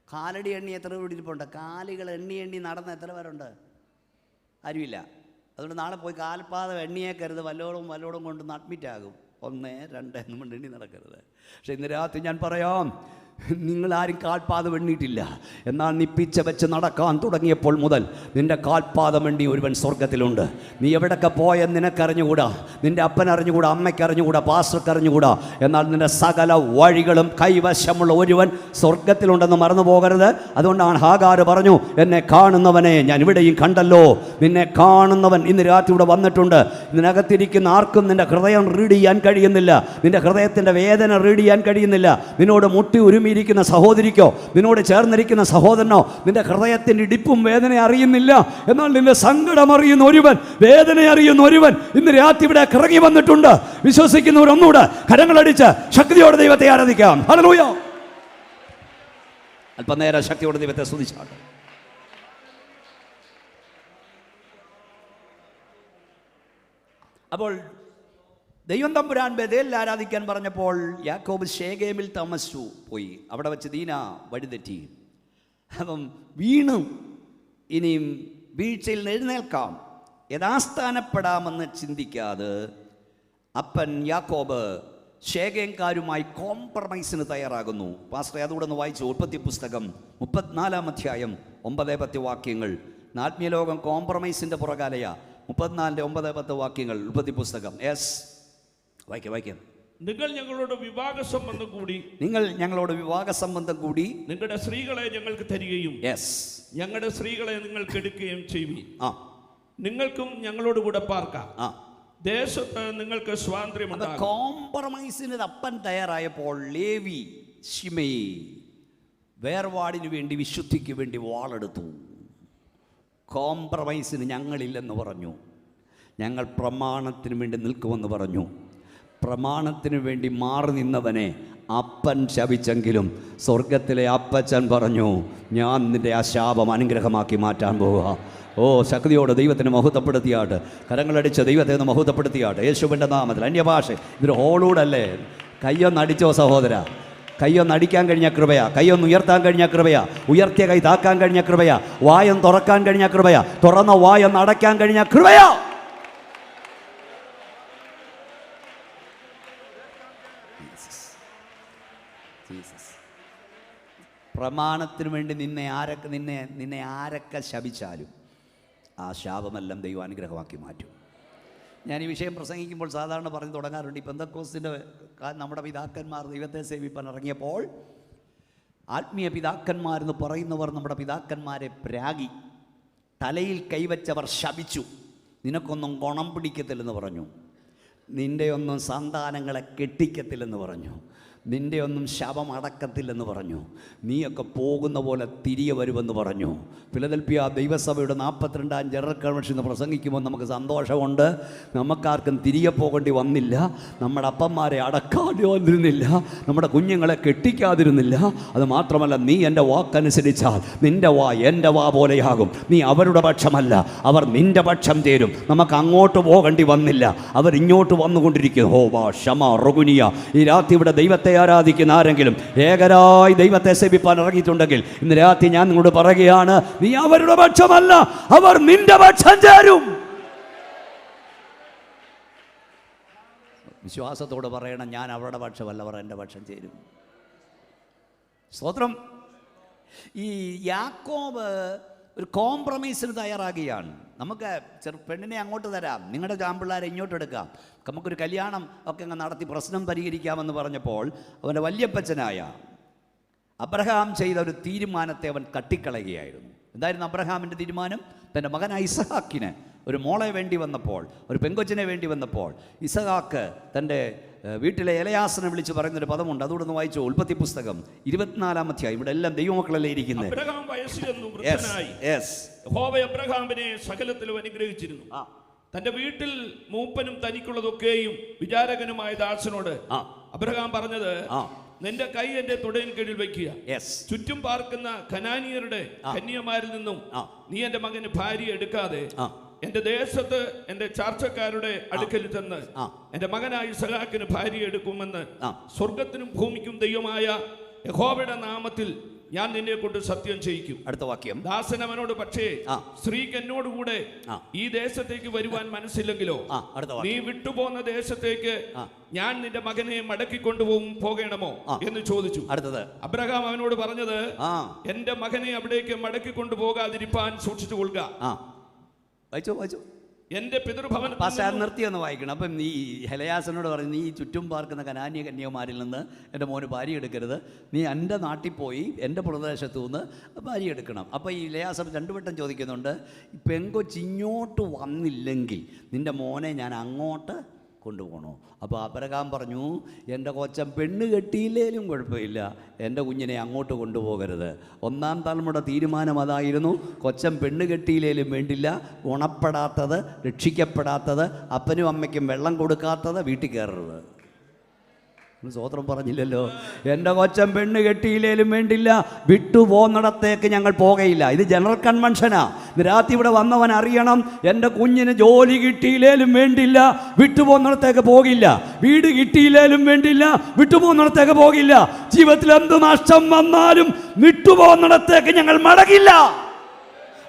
കാലടി എണ്ണി എത്ര വീടിരിപ്പുണ്ട്? കാലുകൾ എണ്ണി നടന്ന എത്ര പേരുണ്ട്? ആരുമില്ല. അതുകൊണ്ട് നാളെ പോയി കാൽപാദം എണ്ണിയേക്കരുത്. വല്ലോടും കൊണ്ടൊന്ന് അഡ്മിറ്റാകും. 1, 2 എന്നും കൊണ്ട് എണ്ണി നടക്കരുത്. പക്ഷെ ഇന്ന് രാത്രി ഞാൻ പറയാം, നിങ്ങളാരും കാൽപാദം എണ്ണിയിട്ടില്ല. എന്നാൽ നീ പിച്ച വെച്ച് നടക്കാൻ തുടങ്ങിയപ്പോൾ മുതൽ നിന്റെ കാൽപാദം എണ്ണി ഒരുവൻ സ്വർഗത്തിലുണ്ട്. നീ എവിടെയൊക്കെ പോയെന്ന് നിനക്കറിഞ്ഞുകൂടാ, നിന്റെ അപ്പനറിഞ്ഞുകൂടാ, അമ്മയ്ക്കറിഞ്ഞുകൂടാ, പാസ്റ്റർക്ക് അറിഞ്ഞുകൂടാ. എന്നാൽ നിന്റെ സകല വഴികളും കൈവശമുള്ള ഒരുവൻ സ്വർഗത്തിലുണ്ടെന്ന് മറന്നു പോകരുത്. അതുകൊണ്ടാണ് ഹാഗാർ പറഞ്ഞു, എന്നെ കാണുന്നവനെ ഞാൻ ഇവിടെയും കണ്ടല്ലോ. നിന്നെ കാണുന്നവൻ ഇന്ന് രാത്രി ഇവിടെ വന്നിട്ടുണ്ട്. ഇതിനകത്തിരിക്കുന്ന ആർക്കും നിന്റെ ഹൃദയം റീഡ് ചെയ്യാൻ കഴിയുന്നില്ല. നിന്റെ ഹൃദയത്തിൻ്റെ വേദന റീഡ് ചെയ്യാൻ കഴിയുന്നില്ല. നിന്നോട് മുട്ടി ഒരുമിയിരിക്കുന്ന സഹോദരിക്കോ, നിന്നോട് ചേർന്നിരിക്കുന്ന സഹോദരനോ നിന്റെ ഹൃദയത്തിൻ്റെ ഇടിപ്പും വേദന അറിയുന്നില്ല. എന്നാൽ നിന്റെ സങ്കടം അറിയുന്ന ഒരുവൻ, വേദന അറിയുന്ന ഒരുവൻ ഇന്ന് രാത്രി ഇവിടെ ഇറങ്ങി വന്നിട്ടുണ്ട്. വിശ്വസിക്കുന്നവർ ഒന്നുകൂടെ കരങ്ങളടിച്ച് ശക്തിയോടെ ദൈവത്തെ ആരാധിക്കാം. ഹല്ലേലൂയ. അല്പനേരം ശക്തിയോടെ ദൈവത്തെ സ്തുതിച്ചാട്ടെ. അപ്പോൾ ദൈവം തമ്പുരാൻ ബേഥേലിൽ ആരാധിക്കാൻ പറഞ്ഞപ്പോൾ യാക്കോബ് ശേഖേമിൽ താമസിച്ചു പോയി. അവിടെ വെച്ച് ദീന വഴിതെറ്റി. അപ്പം വീണു. ഇനിയും വീഴ്ചയിൽ എഴുന്നേൽക്കാം, യഥാസ്ഥാനപ്പെടാമെന്ന് ചിന്തിക്കാതെ അപ്പൻ യാക്കോബ് ശേഖേംകാരുമായി കോംപ്രമൈസിന് തയ്യാറാകുന്നു. പാസ്റ്റർ അതുകൂടെ ഒന്ന് വായിച്ചു. ഉൽപ്പത്തി പുസ്തകം 34-ാം അധ്യായം 9-10 വാക്യങ്ങൾ. ആത്മീയ ലോകം കോംപ്രമൈസിൻ്റെ പുറകാലയ. 34-9-10 വാക്യങ്ങൾ ഉൽപ്പത്തി പുസ്തകം. യെസ്, വായിക്കാം. നിങ്ങൾ ഞങ്ങളോട് വിവാഹ സംബന്ധം കൂടി നിങ്ങളുടെ സ്ത്രീകളെ ഞങ്ങൾക്ക് തരികയും ഞങ്ങളുടെ സ്ത്രീകളെ നിങ്ങൾക്ക് എടുക്കുകയും ചെയ്യുവീൻ. നിങ്ങൾക്കും ഞങ്ങളോട് കൂടെ പാർക്കാം. ദേശത്ത് നിങ്ങൾക്ക് സ്വാതന്ത്ര്യമുണ്ടാകും. കോംപ്രമൈസിന് അപ്പൻ തയ്യാറായപ്പോൾ ലേവി ശിമെയി വേർപാടിന് വേണ്ടി, വിശുദ്ധിക്ക് വേണ്ടി വാളെടുത്തു. കോംപ്രമൈസിന് ഞങ്ങളില്ലെന്ന് പറഞ്ഞു. ഞങ്ങൾ പ്രമാണത്തിന് വേണ്ടി നിൽക്കുമെന്ന് പറഞ്ഞു. പ്രമാണത്തിന് വേണ്ടി മാറി നിന്നവനെ അപ്പൻ ശപിച്ചെങ്കിലും സ്വർഗത്തിലെ അപ്പച്ചൻ പറഞ്ഞു, ഞാൻ നിൻ്റെ ആ ശാപം അനുഗ്രഹമാക്കി മാറ്റാൻ പോവുക. ഓ, ശക്തിയോടെ ദൈവത്തിന് മഹത്വപ്പെടുത്തിയാട്ട്, കരങ്ങളടിച്ച് ദൈവത്തെ ഒന്ന് മഹത്വപ്പെടുത്തിയാട്ട്. യേശുവിൻ്റെ നാമത്തിൽ. അന്യഭാഷ ഇതൊരു ഹോളൂടല്ലേ? കയ്യൊന്നടിച്ചോ സഹോദര? കയ്യൊന്നടിക്കാൻ കഴിഞ്ഞ കൃപയാ, കയ്യൊന്ന് ഉയർത്താൻ കഴിഞ്ഞ കൃപയാ, ഉയർത്തിയ കൈ താക്കാൻ കഴിഞ്ഞ കൃപയാ, വായം തുറക്കാൻ കഴിഞ്ഞ കൃപയാ, തുറന്ന വായം അടയ്ക്കാൻ കഴിഞ്ഞ കൃപയാ. പ്രമാണത്തിന് വേണ്ടി നിന്നെ ആരൊക്കെ ശപിച്ചാലും ആ ശാപമെല്ലാം ദൈവം അനുഗ്രഹമാക്കി മാറ്റും. ഞാൻ ഈ വിഷയം പ്രസംഗിക്കുമ്പോൾ സാധാരണ പറഞ്ഞു തുടങ്ങാറുണ്ട്, ഈ പെന്തക്കോസ്തിൻ്റെ നമ്മുടെ പിതാക്കന്മാർ ദൈവത്തെ സേവിപ്പാൻ ഇറങ്ങിയപ്പോൾ ആത്മീയ പിതാക്കന്മാരെന്ന് പറയുന്നവർ നമ്മുടെ പിതാക്കന്മാരെ പ്രാഗി, തലയിൽ കൈവച്ചവർ ശപിച്ചു. നിനക്കൊന്നും ഗുണം പിടിക്കത്തില്ലെന്ന് പറഞ്ഞു, നിൻ്റെയൊന്നും സന്താനങ്ങളെ കെട്ടിക്കത്തില്ലെന്ന് പറഞ്ഞു, നിൻ്റെയൊന്നും ശവം അടക്കത്തില്ലെന്ന് പറഞ്ഞു, നീയൊക്കെ പോകുന്ന പോലെ തിരികെ വരുമെന്ന് പറഞ്ഞു. ഫിലദൽഫിയ ദൈവസഭയുടെ 42-ാം ജനറൽ കൺവെൻഷൻ പ്രസംഗിക്കുമ്പോൾ നമുക്ക് സന്തോഷമുണ്ട്. നമുക്കാർക്കും തിരികെ പോകേണ്ടി വന്നില്ല, നമ്മുടെ അപ്പന്മാരെ അടക്കാതെ വന്നിരുന്നില്ല, നമ്മുടെ കുഞ്ഞുങ്ങളെ കെട്ടിക്കാതിരുന്നില്ല. അത് മാത്രമല്ല, നീ എൻ്റെ വാക്കനുസരിച്ചാൽ നിൻ്റെ വാ എൻ്റെ വാ പോലെയാകും. നീ അവരുടെ പക്ഷമല്ല, അവർ നിൻ്റെ പക്ഷം ചേരും. നമുക്ക് അങ്ങോട്ട് പോകേണ്ടി വന്നില്ല, അവർ ഇങ്ങോട്ട് വന്നുകൊണ്ടിരിക്കുന്നു. ഹോ വാ ഷമ റുഗുനിയ. ഈ രാത്രി ഇവിടെ ദൈവത്തെ ആരാധിക്കുന്ന ആരെങ്കിലും ഏകരായി ദൈവത്തെ സേവിപ്പാൻ ഇറങ്ങിയിട്ടുണ്ടെങ്കിൽ ഇന്ന് രാത്രി ഞാൻ നിങ്ങളോട് പറയുകയാണ്, നീ അവരുടെ പക്ഷമല്ല, അവർ നിന്റെ പക്ഷം ചേരും. വിശ്വാസത്തോട് പറയണം, ഞാൻ അവരുടെ പക്ഷമല്ല, അവർ എൻ്റെ പക്ഷം ചേരും. സ്തോത്രം. ഈ യാക്കോബ് ഒരു കോംപ്രമൈസിന് തയ്യാറാകുകയാണ്. നമുക്ക് പെണ്ണിനെ അങ്ങോട്ട് തരാം, നിങ്ങളുടെ ചാമ്പിള്ളാരെ ഇങ്ങോട്ട് എടുക്കാം, നമുക്കൊരു കല്യാണം ഒക്കെ അങ്ങ് നടത്തി പ്രശ്നം പരിഹരിക്കാമെന്ന് പറഞ്ഞപ്പോൾ അവൻ്റെ വല്യപ്പച്ചനായ അബ്രഹാം ചെയ്ത ഒരു തീരുമാനത്തെ അവൻ തട്ടിക്കളയുകയായിരുന്നു. എന്തായിരുന്നു അബ്രഹാമിൻ്റെ തീരുമാനം? തൻ്റെ മകൻ ഇസഹാക്കിന് ഒരു മോളെ വേണ്ടി വന്നപ്പോൾ, ഒരു പെങ്കൊച്ചിനെ വേണ്ടി വന്നപ്പോൾ, ഇസഹാക്ക് തൻ്റെ വീട്ടിലെ എലയാസനെ വിളിച്ച് പറയുന്നൊരു പദമുണ്ട്. അതുകൊണ്ടൊന്ന് വായിച്ചു. ഉൽപ്പത്തി പുസ്തകം 24-ാം അധ്യായം. ഇവിടെ എല്ലാം ദൈവമക്കളല്ലേ ഇരിക്കുന്നത്. അബ്രഹാമിനെ സകലത്തിലും അനുഗ്രഹിച്ചിരുന്നു. തന്റെ വീട്ടിൽ മൂപ്പനും തനിക്കുള്ളതൊക്കെയും വിചാരകനുമായ ദാസനോട് അബ്രഹാം പറഞ്ഞത്, നിന്റെ കൈ എന്റെ തുടയിൻ കീഴിൽ വയ്ക്കുക. ചുറ്റും പാർക്കുന്ന കനാനിയരുടെ കന്യമാരിൽ നിന്നും നീ എന്റെ മകന് ഭാര്യ എടുക്കാതെ എന്റെ ദേശത്ത് എന്റെ ചാർച്ചക്കാരുടെ അടുക്കൽ ചെന്ന് എന്റെ മകനായ ഇസഹാക്കിന് ഭാര്യ എടുക്കുമെന്ന് സ്വർഗത്തിനും ഭൂമിക്കും ദൈവമായ യഹോവയുടെ നാമത്തിൽ ഞാൻ നിന്നെ കൊണ്ട് സത്യം ചെയ്യിക്കും. അടുത്ത വാക്യം. ദാസൻ അവനോട്, പക്ഷേ സ്ത്രീക്ക് എന്നോടുകൂടെ ഈ ദേശത്തേക്ക് വരുവാൻ മനസ്സില്ലെങ്കിലോ നീ വിട്ടുപോകുന്ന ദേശത്തേക്ക് ഞാൻ നിന്റെ മകനെ പോകണമോ എന്ന് ചോദിച്ചു. അടുത്തത്. അബ്രഹാം അവനോട് പറഞ്ഞത്, എന്റെ മകനെ അവിടേക്ക് മടക്കിക്കൊണ്ടുപോകാതിരിപ്പാൻ സൂക്ഷിച്ചു കൊള്ളുക. വായിച്ചോ. എന്റെ പിതൃഭവൻ നിർത്തിയൊന്ന് വായിക്കണം. അപ്പം നീ ഹെലയാസനോട് പറഞ്ഞു, നീ ചുറ്റും പാർക്കുന്ന കനാന്യ കന്യകമാരിൽ നിന്ന് എൻ്റെ മോന് ഭാര്യ എടുക്കരുത്, നീ എൻ്റെ നാട്ടിൽ പോയി എൻ്റെ പ്രദേശത്തു നിന്ന് ഭാര്യ എടുക്കണം. അപ്പോൾ ഈ ഹെലയാസൻ 2 വട്ടം ചോദിക്കുന്നുണ്ട്, പെങ്കൊച്ചിങ്ങോട്ട് വന്നില്ലെങ്കിൽ നിൻ്റെ മോനെ ഞാൻ അങ്ങോട്ട് കൊണ്ടുപോകണോ? അപ്പോൾ അബ്രഹാം പറഞ്ഞു, എൻ്റെ കൊച്ചൻ പെണ്ണ് കെട്ടിയില്ലേലും കുഴപ്പമില്ല, എൻ്റെ കുഞ്ഞിനെ അങ്ങോട്ട് കൊണ്ടുപോകരുത്. 1-ാം തലമുറ തീരുമാനം അതായിരുന്നു. കൊച്ചൻ പെണ്ണ് കെട്ടിയില്ലേലും വേണ്ടില്ല, ഗുണപ്പെടാത്തത്, രക്ഷിക്കപ്പെടാത്തത്, അപ്പനും അമ്മയ്ക്കും വെള്ളം കൊടുക്കാത്തത് വീട്ടിൽ കയറരുത്. സ്വോത്രം പറഞ്ഞില്ലല്ലോ. എൻ്റെ കൊച്ചൻ പെണ്ണ് കെട്ടിയില്ലേലും വേണ്ടില്ല, വിട്ടുപോകുന്നിടത്തേക്ക് ഞങ്ങൾ പോകയില്ല. ഇത് ജനറൽ കൺവെൻഷനാ. രാത്രി ഇവിടെ വന്നവൻ അറിയണം, എൻ്റെ കുഞ്ഞിന് ജോലി കിട്ടിയില്ലേലും വേണ്ടില്ല, വിട്ടുപോകുന്നിടത്തേക്ക് പോകില്ല. വീട് കിട്ടിയില്ലേലും വേണ്ടില്ല, വിട്ടുപോകുന്നിടത്തേക്ക് പോകില്ല. ജീവിതത്തിൽ എന്ത് നഷ്ടം വന്നാലും വിട്ടുപോകുന്നിടത്തേക്ക് ഞങ്ങൾ മടങ്ങില്ല.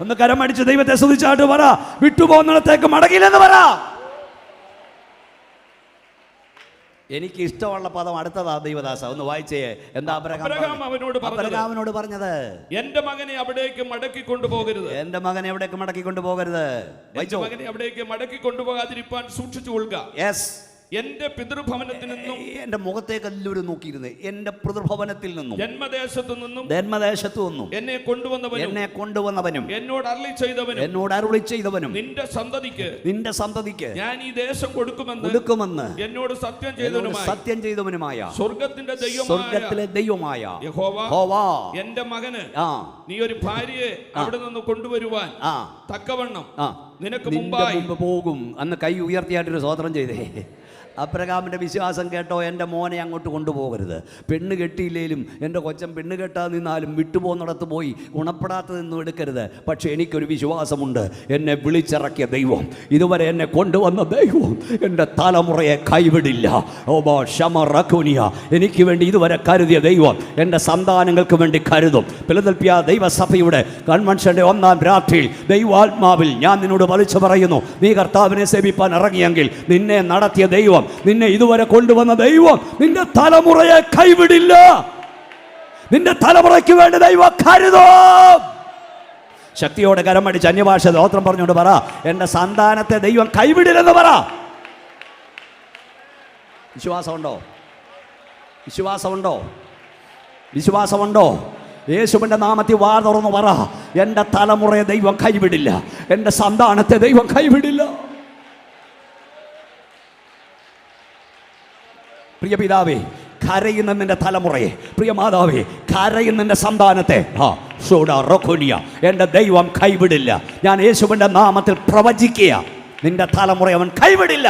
ഒന്ന് കരമടിച്ച് ദൈവത്തെ സ്തുതിച്ചാട്ട് പറ, വിട്ടുപോകുന്നിടത്തേക്ക് മടങ്ങില്ലെന്ന് പറ. എനിക്ക് ഇഷ്ടമുള്ള പദം അടുത്തതാ ദൈവദാസ, ഒന്ന് വായിച്ചേ. എന്താ അബ്രഹാമിനോട് പറഞ്ഞത്? എന്റെ മകനെ അവിടേക്ക് മടക്കി കൊണ്ടുപോകരുത്. എന്റെ മകനെ എവിടേക്ക് മടക്കി കൊണ്ടുപോകരുത്. മകനെ അവിടേക്ക് മടക്കി കൊണ്ടുപോകാതിരിപ്പാൻ സൂക്ഷിച്ചു കൊള്ളുക. എന്റെ പിതൃഭവനത്തിൽ നിന്നും, എന്റെ മുഖത്തേക്ക് എല്ലാവരും നോക്കിയിരുന്നേ, എന്റെ പിതൃഭവനത്തിൽ നിന്നും, ജന്മദേശത്തു നിന്നും എന്നെ കൊണ്ടുവന്നവനും എന്നോട് അരുളി ചെയ്തവനും നിന്റെ സന്തതിക്ക് ഞാൻ ഈ ദേശം കൊടുക്കുമെന്ന് എന്നോട് സത്യം ചെയ്തവനുമായ സ്വർഗത്തിലെ ദൈവമായ യഹോവ എന്റെ മകന് നീ ഒരു ഭാര്യയെ അവിടെ നിന്ന് കൊണ്ടുവരുവാൻ തക്കവണ്ണം നിനക്ക് മുമ്പായി പോകും. അന്ന് കൈ ഉയർത്തിയായിട്ടൊരു സ്തോത്രം ചെയ്തേ. അബ്രഹാമിൻ്റെ വിശ്വാസം കേട്ടോ, എൻ്റെ മോനെ അങ്ങോട്ട് കൊണ്ടുപോകരുത്. പെണ്ണ് കെട്ടിയില്ലേലും എൻ്റെ കൊച്ചൻ പെണ്ണ് കെട്ടാതെ നിന്നാലും വിട്ടുപോകുന്നിടത്ത് പോയി ഗുണപ്പെടാത്തതൊന്നും എടുക്കരുത്. പക്ഷേ എനിക്കൊരു വിശ്വാസമുണ്ട്, എന്നെ വിളിച്ചിറക്കിയ ദൈവം, ഇതുവരെ എന്നെ കൊണ്ടുവന്ന ദൈവം എൻ്റെ തലമുറയെ കൈവിടില്ല. ഓബോ ഷമറഖുനിയ, എനിക്ക് വേണ്ടി ഇതുവരെ കരുതിയ ദൈവം എൻ്റെ സന്താനങ്ങൾക്ക് വേണ്ടി കരുതും. ഫിലദൽഫിയ ദൈവസഭയുടെ കൺവെൻഷൻ്റെ 1-ാം രാത്രിയിൽ ദൈവാത്മാവിൽ ഞാൻ നിന്നോട് വലിച്ചു പറയുന്നു, നീ കർത്താവിനെ സേവിപ്പാൻ ഇറങ്ങിയെങ്കിൽ നിന്നെ നടത്തിയ ദൈവം, നിന്നെ ഇതുവരെ കൊണ്ടുവന്ന ദൈവം നിന്റെ തലമുറയെ കൈവിടില്ല. നിന്റെ തലമുറയ്ക്ക് വേണ്ടി ദൈവം കരുതും. ശക്തിയോടെ കരമടിച്ച് അന്യഭാഷ സ്തോത്രം പറഞ്ഞുകൊണ്ട് പറ, എന്റെ സന്താനത്തെ ദൈവം കൈവിടില്ലെന്ന് പറ. വിശ്വാസമുണ്ടോ? വിശ്വാസമുണ്ടോ? വിശ്വാസമുണ്ടോ? യേശുവിന്റെ നാമത്തിൽ വാ തുറന്ന് പറ, എന്റെ തലമുറയെ ദൈവം കൈവിടില്ല, എന്റെ സന്താനത്തെ ദൈവം കൈവിടില്ല. പ്രിയ പിതാവേ, കരയുന്ന നിന്റെ തലമുറയെ, പ്രിയ മാതാവേ, കരയുന്ന നിന്റെ സന്താനത്തെ എൻ്റെ ദൈവം കൈവിടില്ല. ഞാൻ യേശുവിന്റെ നാമത്തിൽ പ്രവചിക്കുക, നിന്റെ തലമുറയെ അവൻ കൈവിടില്ല.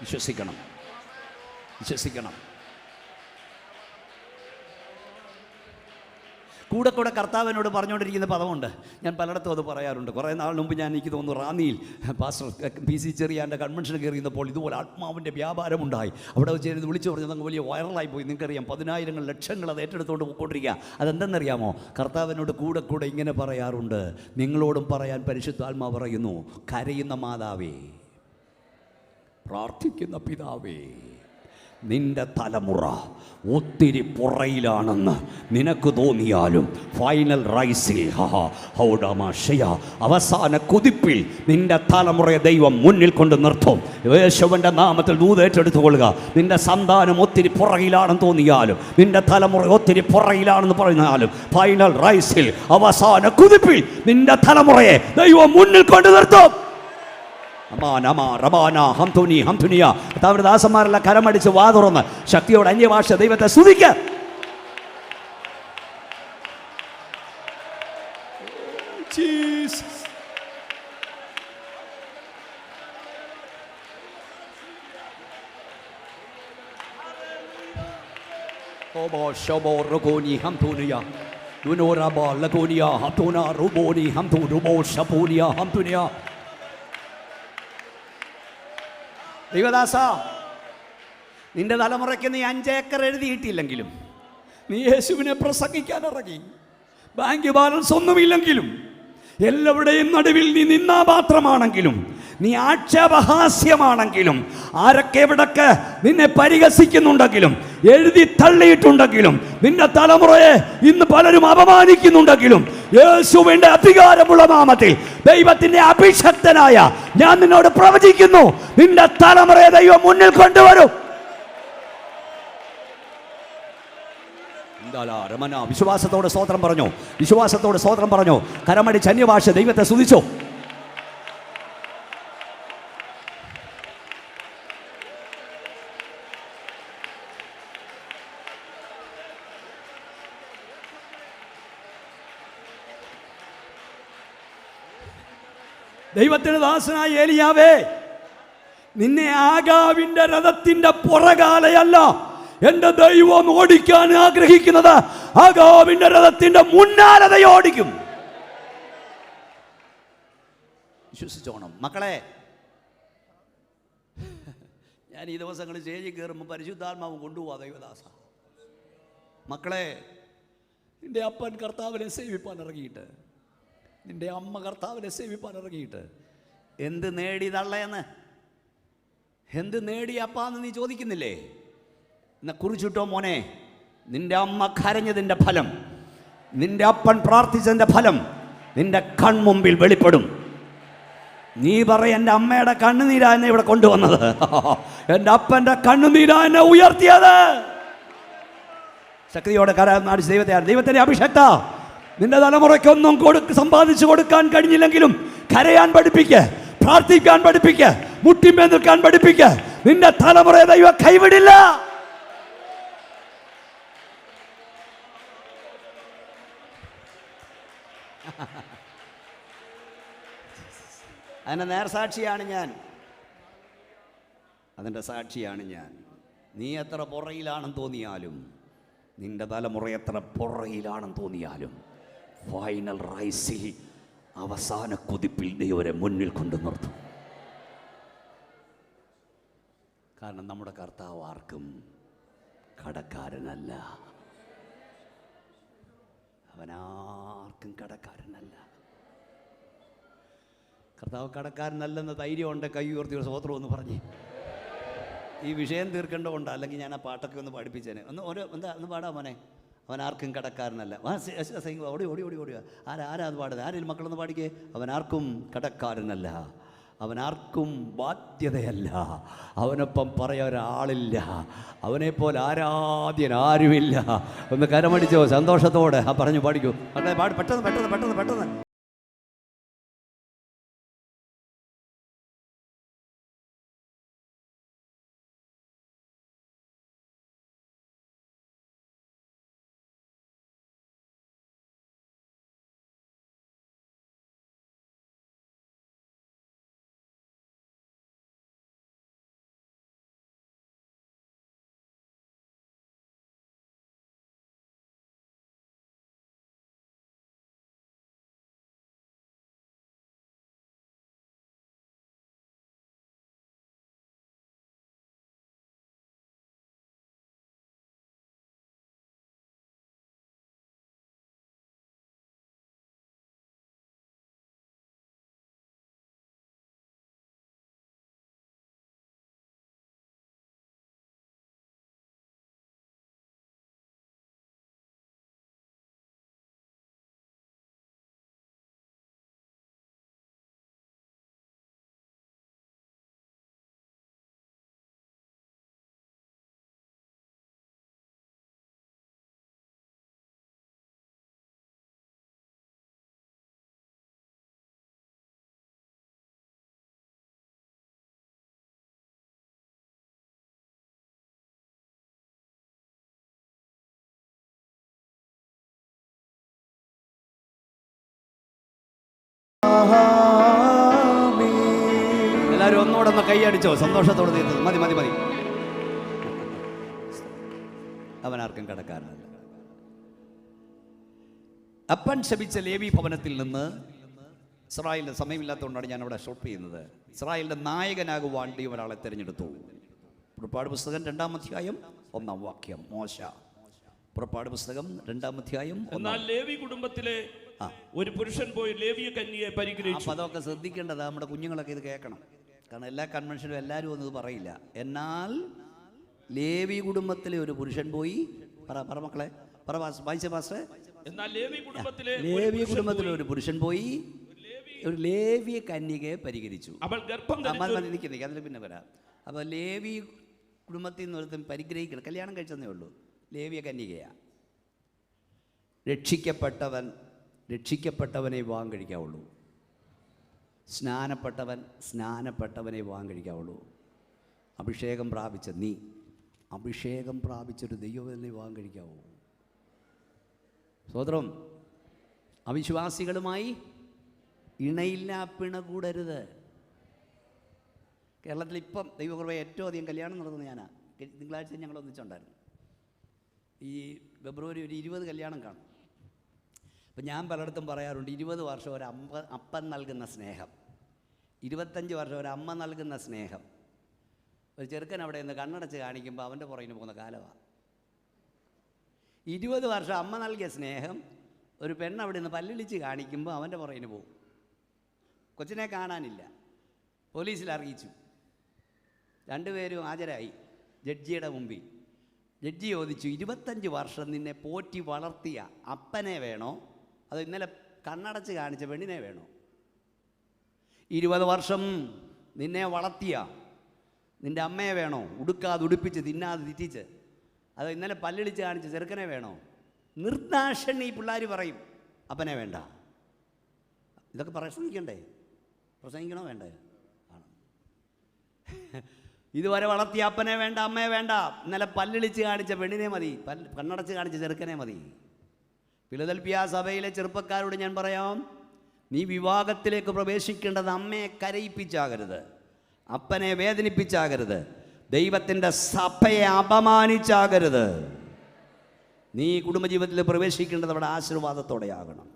വിശ്വസിക്കണം, വിശ്വസിക്കണം. കൂടെ കൂടെ കർത്താവിനോട് പറഞ്ഞുകൊണ്ടിരിക്കുന്ന പദമുണ്ട്. ഞാൻ പലയിടത്തും അത് പറയാറുണ്ട്. കുറേ നാൾ മുമ്പ് എനിക്ക് തോന്നുന്നു റാന്നിയിൽ പാസ്റ്റർ PC ചെറിയാൻ്റെ കൺവെൻഷൻ കയറിയിരുന്നപ്പോൾ ഇതുപോലെ ആത്മാവിൻ്റെ വ്യാപാരമുണ്ടായി. അവിടെ വെച്ച് വിളിച്ചു പറഞ്ഞത് അങ്ങ് വലിയ വൈറലായി പോയി. നിങ്ങൾക്കറിയാം, 10,000 ലക്ഷങ്ങൾ അത് ഏറ്റെടുത്തുകൊണ്ട് പോയിക്കൊണ്ടിരിക്കുക. അതെന്തെന്നറിയാമോ? കർത്താവിനോട് കൂടെ കൂടെ ഇങ്ങനെ പറയാറുണ്ട്, നിങ്ങളോടും പറയാൻ പരിശുദ്ധാത്മാവ് പറയുന്നു, കരയുന്ന മാതാവേ, പ്രാർത്ഥിക്കുന്ന പിതാവേ, നിന്റെ തലമുറ ഒത്തിരി പുറയിലാണെന്ന് നിനക്ക് തോന്നിയാലും ഫൈനൽ റൈസിൽ അവസാന കുതിപ്പിൽ നിന്റെ തലമുറയെ ദൈവം മുന്നിൽ കൊണ്ട് നിർത്തും. യേശുവിൻ്റെ നാമത്തിൽ ദൂതേറ്റെടുത്തുകൊള്ളുക. നിന്റെ സന്താനം ഒത്തിരി പുറകിലാണെന്ന് തോന്നിയാലും, നിന്റെ തലമുറ ഒത്തിരി പുറകിലാണെന്ന് പറഞ്ഞാലും, ഫൈനൽ റൈസിൽ അവസാന കുതിപ്പിൽ നിന്റെ തലമുറയെ ദൈവം മുന്നിൽ കൊണ്ട് നിർത്തും. ദാസന്മാരെല്ലാം കരമടിച്ച് വാ തുറന്ന് ശക്തിയോടെ അന്യഭാഷ ദൈവത്തെ സ്തുതിക്ക. ദൈവദാസ, നിന്റെ തലമുറയ്ക്ക് നീ 5 ഏക്കർ എഴുതിയിട്ടില്ലെങ്കിലും, നീ യേശുവിനെ പ്രസംഗിക്കാൻ ഇറങ്ങി, ബാങ്ക് ബാലൻസ് ഒന്നുമില്ലെങ്കിലും, എല്ലാവരുടെയും നടുവിൽ നീ നിന്നാപാത്രമാണെങ്കിലും, നീ ആക്ഷേപഹാസ്യമാണെങ്കിലും, ആരൊക്കെ എവിടൊക്കെ നിന്നെ പരിഹസിക്കുന്നുണ്ടെങ്കിലും, എഴുതി തള്ളിയിട്ടുണ്ടെങ്കിലും, നിന്റെ തലമുറയെ ഇന്ന് പലരും അപമാനിക്കുന്നുണ്ടെങ്കിലും, യേശുവിന്റെ അധികാരമുള്ള നാമത്തിൽ ദൈവത്തിന്റെ അഭിഷക്തനായ ഞാൻ നിന്നോട് പ്രവചിക്കുന്നു, നിന്റെ തലമുറയെ ദൈവം മുന്നിൽ കൊണ്ടുവരും. വിശ്വാസത്തോടെ സ്തോത്രം പറഞ്ഞു, വിശ്വാസത്തോടെ സ്തോത്രം പറഞ്ഞു. കരമടിച്ച് അന്യഭാഷ ദൈവത്തെ സ്തുതിച്ചു. ദൈവത്തിന്റെ ദാസനായ ഏലിയാവേ, നിന്നെ ആഗാവിന്റെ രഥത്തിന്റെ പുറകാലയല്ല എന്റെ ദൈവം ഓടിക്കാൻ ആഗ്രഹിക്കുന്നത്, ആഗാവിന്റെ രഥത്തിന്റെ മുന്നാലത ഓടിക്കും. വിശ്വസിച്ചോണം മക്കളെ. ഞാൻ ഈ ദിവസങ്ങളിൽ സ്റ്റേജിൽ കയറുമ്പോൾ പരിശുദ്ധാത്മാവ് കൊണ്ടുപോവാ ദൈവദാസ. മക്കളെ, നിന്റെ അപ്പൻ കർത്താവിനെ സേവിപ്പാൻ ഇറങ്ങിയിട്ട്, നിന്റെ അമ്മ കർത്താവിനെ സേവിപ്പാൻ ഇറങ്ങിയിട്ട് എന്ത് നേടി തള്ളയെന്ന്, എന്ത് നേടി അപ്പാന്ന് നീ ചോദിക്കുന്നില്ലേ? എന്നെ കുറിച്ചിട്ടോ മോനെ, നിന്റെ അമ്മ കരഞ്ഞതിൻ്റെ ഫലം, നിന്റെ അപ്പൻ പ്രാർത്ഥിച്ചതിൻ്റെ ഫലം നിന്റെ കൺമുമ്പിൽ വെളിപ്പെടും. നീ പറ, എൻ്റെ അമ്മയുടെ കണ്ണുനീരാ എന്നെ ഇവിടെ കൊണ്ടുവന്നത്, എൻ്റെ അപ്പൻ്റെ കണ്ണുനീരാ എന്നെ ഉയർത്തിയത്. ശക്തിയോടെ കരാടിച്ച് ദൈവത്തിൻ്റെ അഭിഷക്ത, നിന്റെ തലമുറയ്ക്കൊന്നും സമ്പാദിച്ചു കൊടുക്കാൻ കഴിഞ്ഞില്ലെങ്കിലും കരയാൻ പഠിപ്പിക്ക, പ്രാർത്ഥിക്കാൻ പഠിപ്പിക്ക, മുട്ടിമേ നിൽക്കാൻ പഠിപ്പിക്ക. നിന്റെ തലമുറയെ ദൈവം കൈവിടില്ല. അതിൻ്റെ നേർസാക്ഷിയാണ് ഞാൻ, അതിൻ്റെ സാക്ഷിയാണ് ഞാൻ. നീ എത്ര പുറയിലാണെന്ന് തോന്നിയാലും, നിന്റെ തലമുറ എത്ര പുറയിലാണെന്ന് തോന്നിയാലും, ഫൈനൽ റൈസിൽ അവസാന കുതിപ്പിൽ ദൈവരെ മുന്നിൽ കൊണ്ടു നിർത്തും. കാരണം നമ്മുടെ കർത്താവ് ആർക്കും കടക്കാരനല്ല, അവനാർക്കും കടക്കാരനല്ല. കർത്താവ് കടക്കാരനല്ലെന്ന് ധൈര്യമുണ്ട്. കൈ ഉയർത്തി ഒരു സ്തോത്രം എന്ന് പറഞ്ഞ് ഈ വിഷയം തീർക്കേണ്ടതുകൊണ്ട്, അല്ലെങ്കിൽ ഞാൻ ആ പാട്ടൊക്കെ ഒന്ന് പഠിപ്പിച്ചേനെ. ഒന്ന് പാടാ മോനെ. അവൻ ആർക്കും കടക്കാരനല്ല. ഓടി ഓടി ഓടി ഓടിയ ആരാ അത് പാടുന്നത്? ആരെങ്കിലും മക്കളൊന്ന് പാടിക്കേ. അവൻ ആർക്കും കടക്കാരനല്ല, അവൻ ആർക്കും ബാധ്യതയല്ല, അവനൊപ്പം പറയാൻ ഒരാളില്ല, അവനെപ്പോലെ ആരാധ്യൻ ആരുമില്ല. ഒന്ന് കരമടിച്ചോ സന്തോഷത്തോടെ പറഞ്ഞു പാടിക്കൂ മക്കളെ. പെട്ടെന്ന് പെട്ടെന്ന് പെട്ടെന്ന് പെട്ടെന്ന്. എല്ലാവരും ഒന്നുകൂടെ ഒന്ന് കൈയടിച്ചോ സന്തോഷത്തോടെ തീർത്തത്. മതി മതി മതി. അവനാർക്കും കടക്കാരനല്ല. അപ്പൻ ശപിച്ച ലേവി ഭവനത്തിൽ നിന്ന് ഇസ്രായേലിൻ്റെ സമയമില്ലാത്തതുകൊണ്ടാണ് ഞാൻ അവിടെ സ്റ്റോപ്പ് ചെയ്യുന്നത്. ഇസ്രായേലിൻ്റെ നായകനാകുവാൻ ദൈവം ഒരാളെ തിരഞ്ഞെടുത്തു. പുറപ്പാട് പുസ്തകം 2-ാം അധ്യായം 1-ാം വാക്യം. മോശ. പുറപ്പാട് പുസ്തകം 2-ാം അധ്യായം. എന്നാൽ ലേവി കുടുംബത്തിലെ ഒരു പുരുഷൻ പോയി ലേവിയ കന്യയെ പരിഗ്രഹിച്ചു. അപ്പോൾ അതൊക്കെ ശ്രദ്ധിക്കേണ്ടത്. നമ്മുടെ കുഞ്ഞുങ്ങളൊക്കെ ഇത് കേൾക്കണം. കാരണം എല്ലാ കൺവെൻഷനും എല്ലാവരും ഒന്നും ഇത് പറയില്ല. എന്നാൽ ലേവി കുടുംബത്തിലെ ഒരു പുരുഷൻ പോയി പറ മക്കളെ എന്നാൽ ലേവി കുടുംബത്തിലെ ഒരു പുരുഷൻ പോയി ഒരു ലേവിയ കന്യകയെ പരിഹരിച്ചു. അവൾ ഗർഭം അതിൽ പിന്നെ വരാം. അപ്പോൾ ലേവി കുടുംബത്തിൽ നിന്ന് ഒരുത്തൻ പരിഗ്രഹിക്കണം. കല്യാണം കഴിച്ചതേ ഉള്ളൂ. ലേവിയ കന്യകയാ. രക്ഷിക്കപ്പെട്ടവനെ വിവാഹം കഴിക്കാവുള്ളൂ. സ്നാനപ്പെട്ടവനെ വിവാഹം കഴിക്കാവുള്ളൂ. അഭിഷേകം പ്രാപിച്ചൊരു ദൈവത്തിനെ വിവാഹം കഴിക്കാവൂ. സ്വതന്ത്രം. അവിശ്വാസികളുമായി ഇണയില്ലാ പിണ കൂടരുത്. കേരളത്തിൽ ഇപ്പം ദൈവകൃപയെ ഏറ്റവും അധികം കല്യാണം നടത്തുന്നത് ഞാനാ. തിങ്കളാഴ്ച ഞങ്ങൾ ഒന്നിച്ചുണ്ടായിരുന്നു. ഈ ഫെബ്രുവരി ഒരു 20 കല്യാണം കാണും. അപ്പം ഞാൻ പലയിടത്തും പറയാറുണ്ട്, 20 വർഷം ഒരു അപ്പൻ നൽകുന്ന സ്നേഹം, 25 വർഷം ഒരു അമ്മ നൽകുന്ന സ്നേഹം. ഒരു ചെറുക്കൻ അവിടെ നിന്ന് കണ്ണടച്ച് കാണിക്കുമ്പോൾ അവൻ്റെ പുറകിന് പോകുന്ന കാലമാണ്. 20 വർഷം അമ്മ നൽകിയ സ്നേഹം ഒരു പെണ്ണവിടെ നിന്ന് പല്ലിളിച്ച് കാണിക്കുമ്പോൾ അവൻ്റെ പുറകിന് പോകും. കൊച്ചിനെ കാണാനില്ല. പോലീസിൽ അറിയിച്ചു. 2 പേരും ഹാജരായി ജഡ്ജിയുടെ മുമ്പിൽ. ജഡ്ജി ചോദിച്ചു, 25 വർഷം നിന്നെ പോറ്റി വളർത്തിയ അപ്പനെ വേണോ അതോ ഇന്നലെ കണ്ണടച്ച് കാണിച്ച പെണ്ണിനെ വേണോ? 20 വർഷം നിന്നെ വളർത്തിയ നിൻ്റെ അമ്മയെ വേണോ? ഉടുക്കാതെ ഉടുപ്പിച്ച് തിന്നാതെ തിറ്റിച്ച്, അത് ഇന്നലെ പല്ലിളിച്ച് കാണിച്ച് ചെറുക്കനെ വേണോ? നിർദാക്ഷണ്യം ഈ പിള്ളേർ പറയും അപ്പനെ വേണ്ട. ഇതൊക്കെ പ്രസംഗിക്കണ്ടേ? പ്രസംഗിക്കണോ വേണ്ടേ? ആണ്. ഇതുവരെ വളർത്തിയ അപ്പനെ വേണ്ട, അമ്മയെ വേണ്ട, ഇന്നലെ പല്ലിളിച്ച് കാണിച്ച പെണ്ണിനെ മതി, കണ്ണടച്ച് കാണിച്ച ചെറുക്കനെ മതി. ഫിലദൽഫിയ സഭയിലെ ചെറുപ്പക്കാരോട് ഞാൻ പറയാം, നീ വിവാഹത്തിലേക്ക് പ്രവേശിക്കേണ്ടത് അമ്മയെ കരയിപ്പിച്ചാകരുത്, അപ്പനെ വേദനിപ്പിച്ചാകരുത്, ദൈവത്തിൻ്റെ സഭയെ അപമാനിച്ചാകരുത്. നീ കുടുംബജീവിതത്തിൽ പ്രവേശിക്കേണ്ടത് അവിടെ ആശീർവാദത്തോടെയാകണം.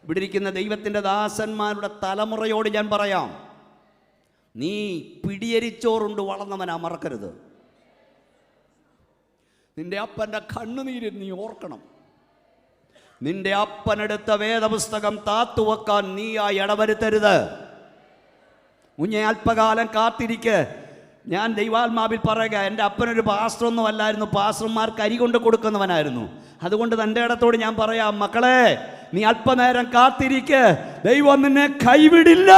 ഇവിടെ ഇരിക്കുന്ന ദൈവത്തിൻ്റെ ദാസന്മാരുടെ തലമുറയോട് ഞാൻ പറയാം, നീ പിടിയരിച്ചോറുണ്ട് വളർന്നവനാ, മറക്കരുത്. നിന്റെ അപ്പൻ്റെ കണ്ണുനീര് നീ ഓർക്കണം. നിന്റെ അപ്പനെടുത്ത വേദപുസ്തകം താത്തുവെക്കാൻ നീ ആ ഇടവരുത്തരുത്. കുഞ്ഞെ അല്പകാലം കാത്തിരിക്ക്. ഞാൻ ദൈവാത്മാവിൽ പറയുക, എൻ്റെ അപ്പനൊരു പാസ്റ്ററൊന്നും അല്ലായിരുന്നു, പാസ്റ്റർമാർക്ക് അരി കൊണ്ട് കൊടുക്കുന്നവനായിരുന്നു. അതുകൊണ്ട് തൻ്റെ ഇടത്തോട് ഞാൻ പറയാം, മക്കളെ നീ അല്പനേരം കാത്തിരിക്ക്, ദൈവം നിന്നെ കൈവിടില്ല.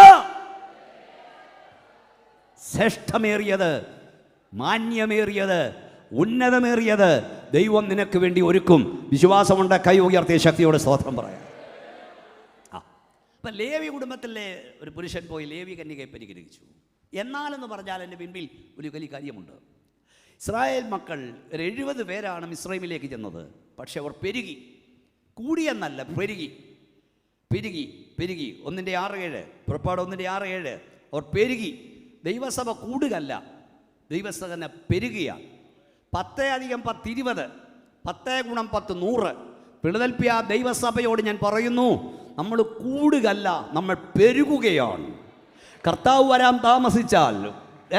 ശ്രേഷ്ഠമേറിയത്, മാന്യമേറിയത്, ഉന്നതമേറിയത് ദൈവം നിനക്ക് വേണ്ടി ഒരുക്കും. വിശ്വാസമുണ്ട്, കൈ ഉയർത്തിയ ശക്തിയോട് സ്തോത്രം പറയാം. അപ്പം ലേവി കുടുംബത്തിലെ ഒരു പുരുഷൻ പോയി ലേവി കന്യകയെ പരിഗ്രഹിച്ചു. എന്നാലെന്ന് പറഞ്ഞാൽ എൻ്റെ പിൻപിൽ ഒരു വലിയ കാര്യമുണ്ട്. ഇസ്രായേൽ മക്കൾ 70 പേരാണ് മിസ്രൈമിലേക്ക് ചെന്നത്. പക്ഷെ അവർ പെരുകി, കൂടിയെന്നല്ല, പെരുകി പെരുകി പെരുകി. 1:6-7 പുറപ്പാട് 1:6-7. അവർ പെരുകി. ദൈവസഭ കൂടുകയല്ല, ദൈവസഭ തന്നെ പെരുകിയാണ്. 10 + 10 20, 10 × 10 100. ഫിലദൽഫിയ ദൈവസഭയോട് ഞാൻ പറയുന്നു, നമ്മൾ കൂടുകയല്ല, നമ്മൾ പെരുകുകയാണ്. കർത്താവ് വരാൻ താമസിച്ചാൽ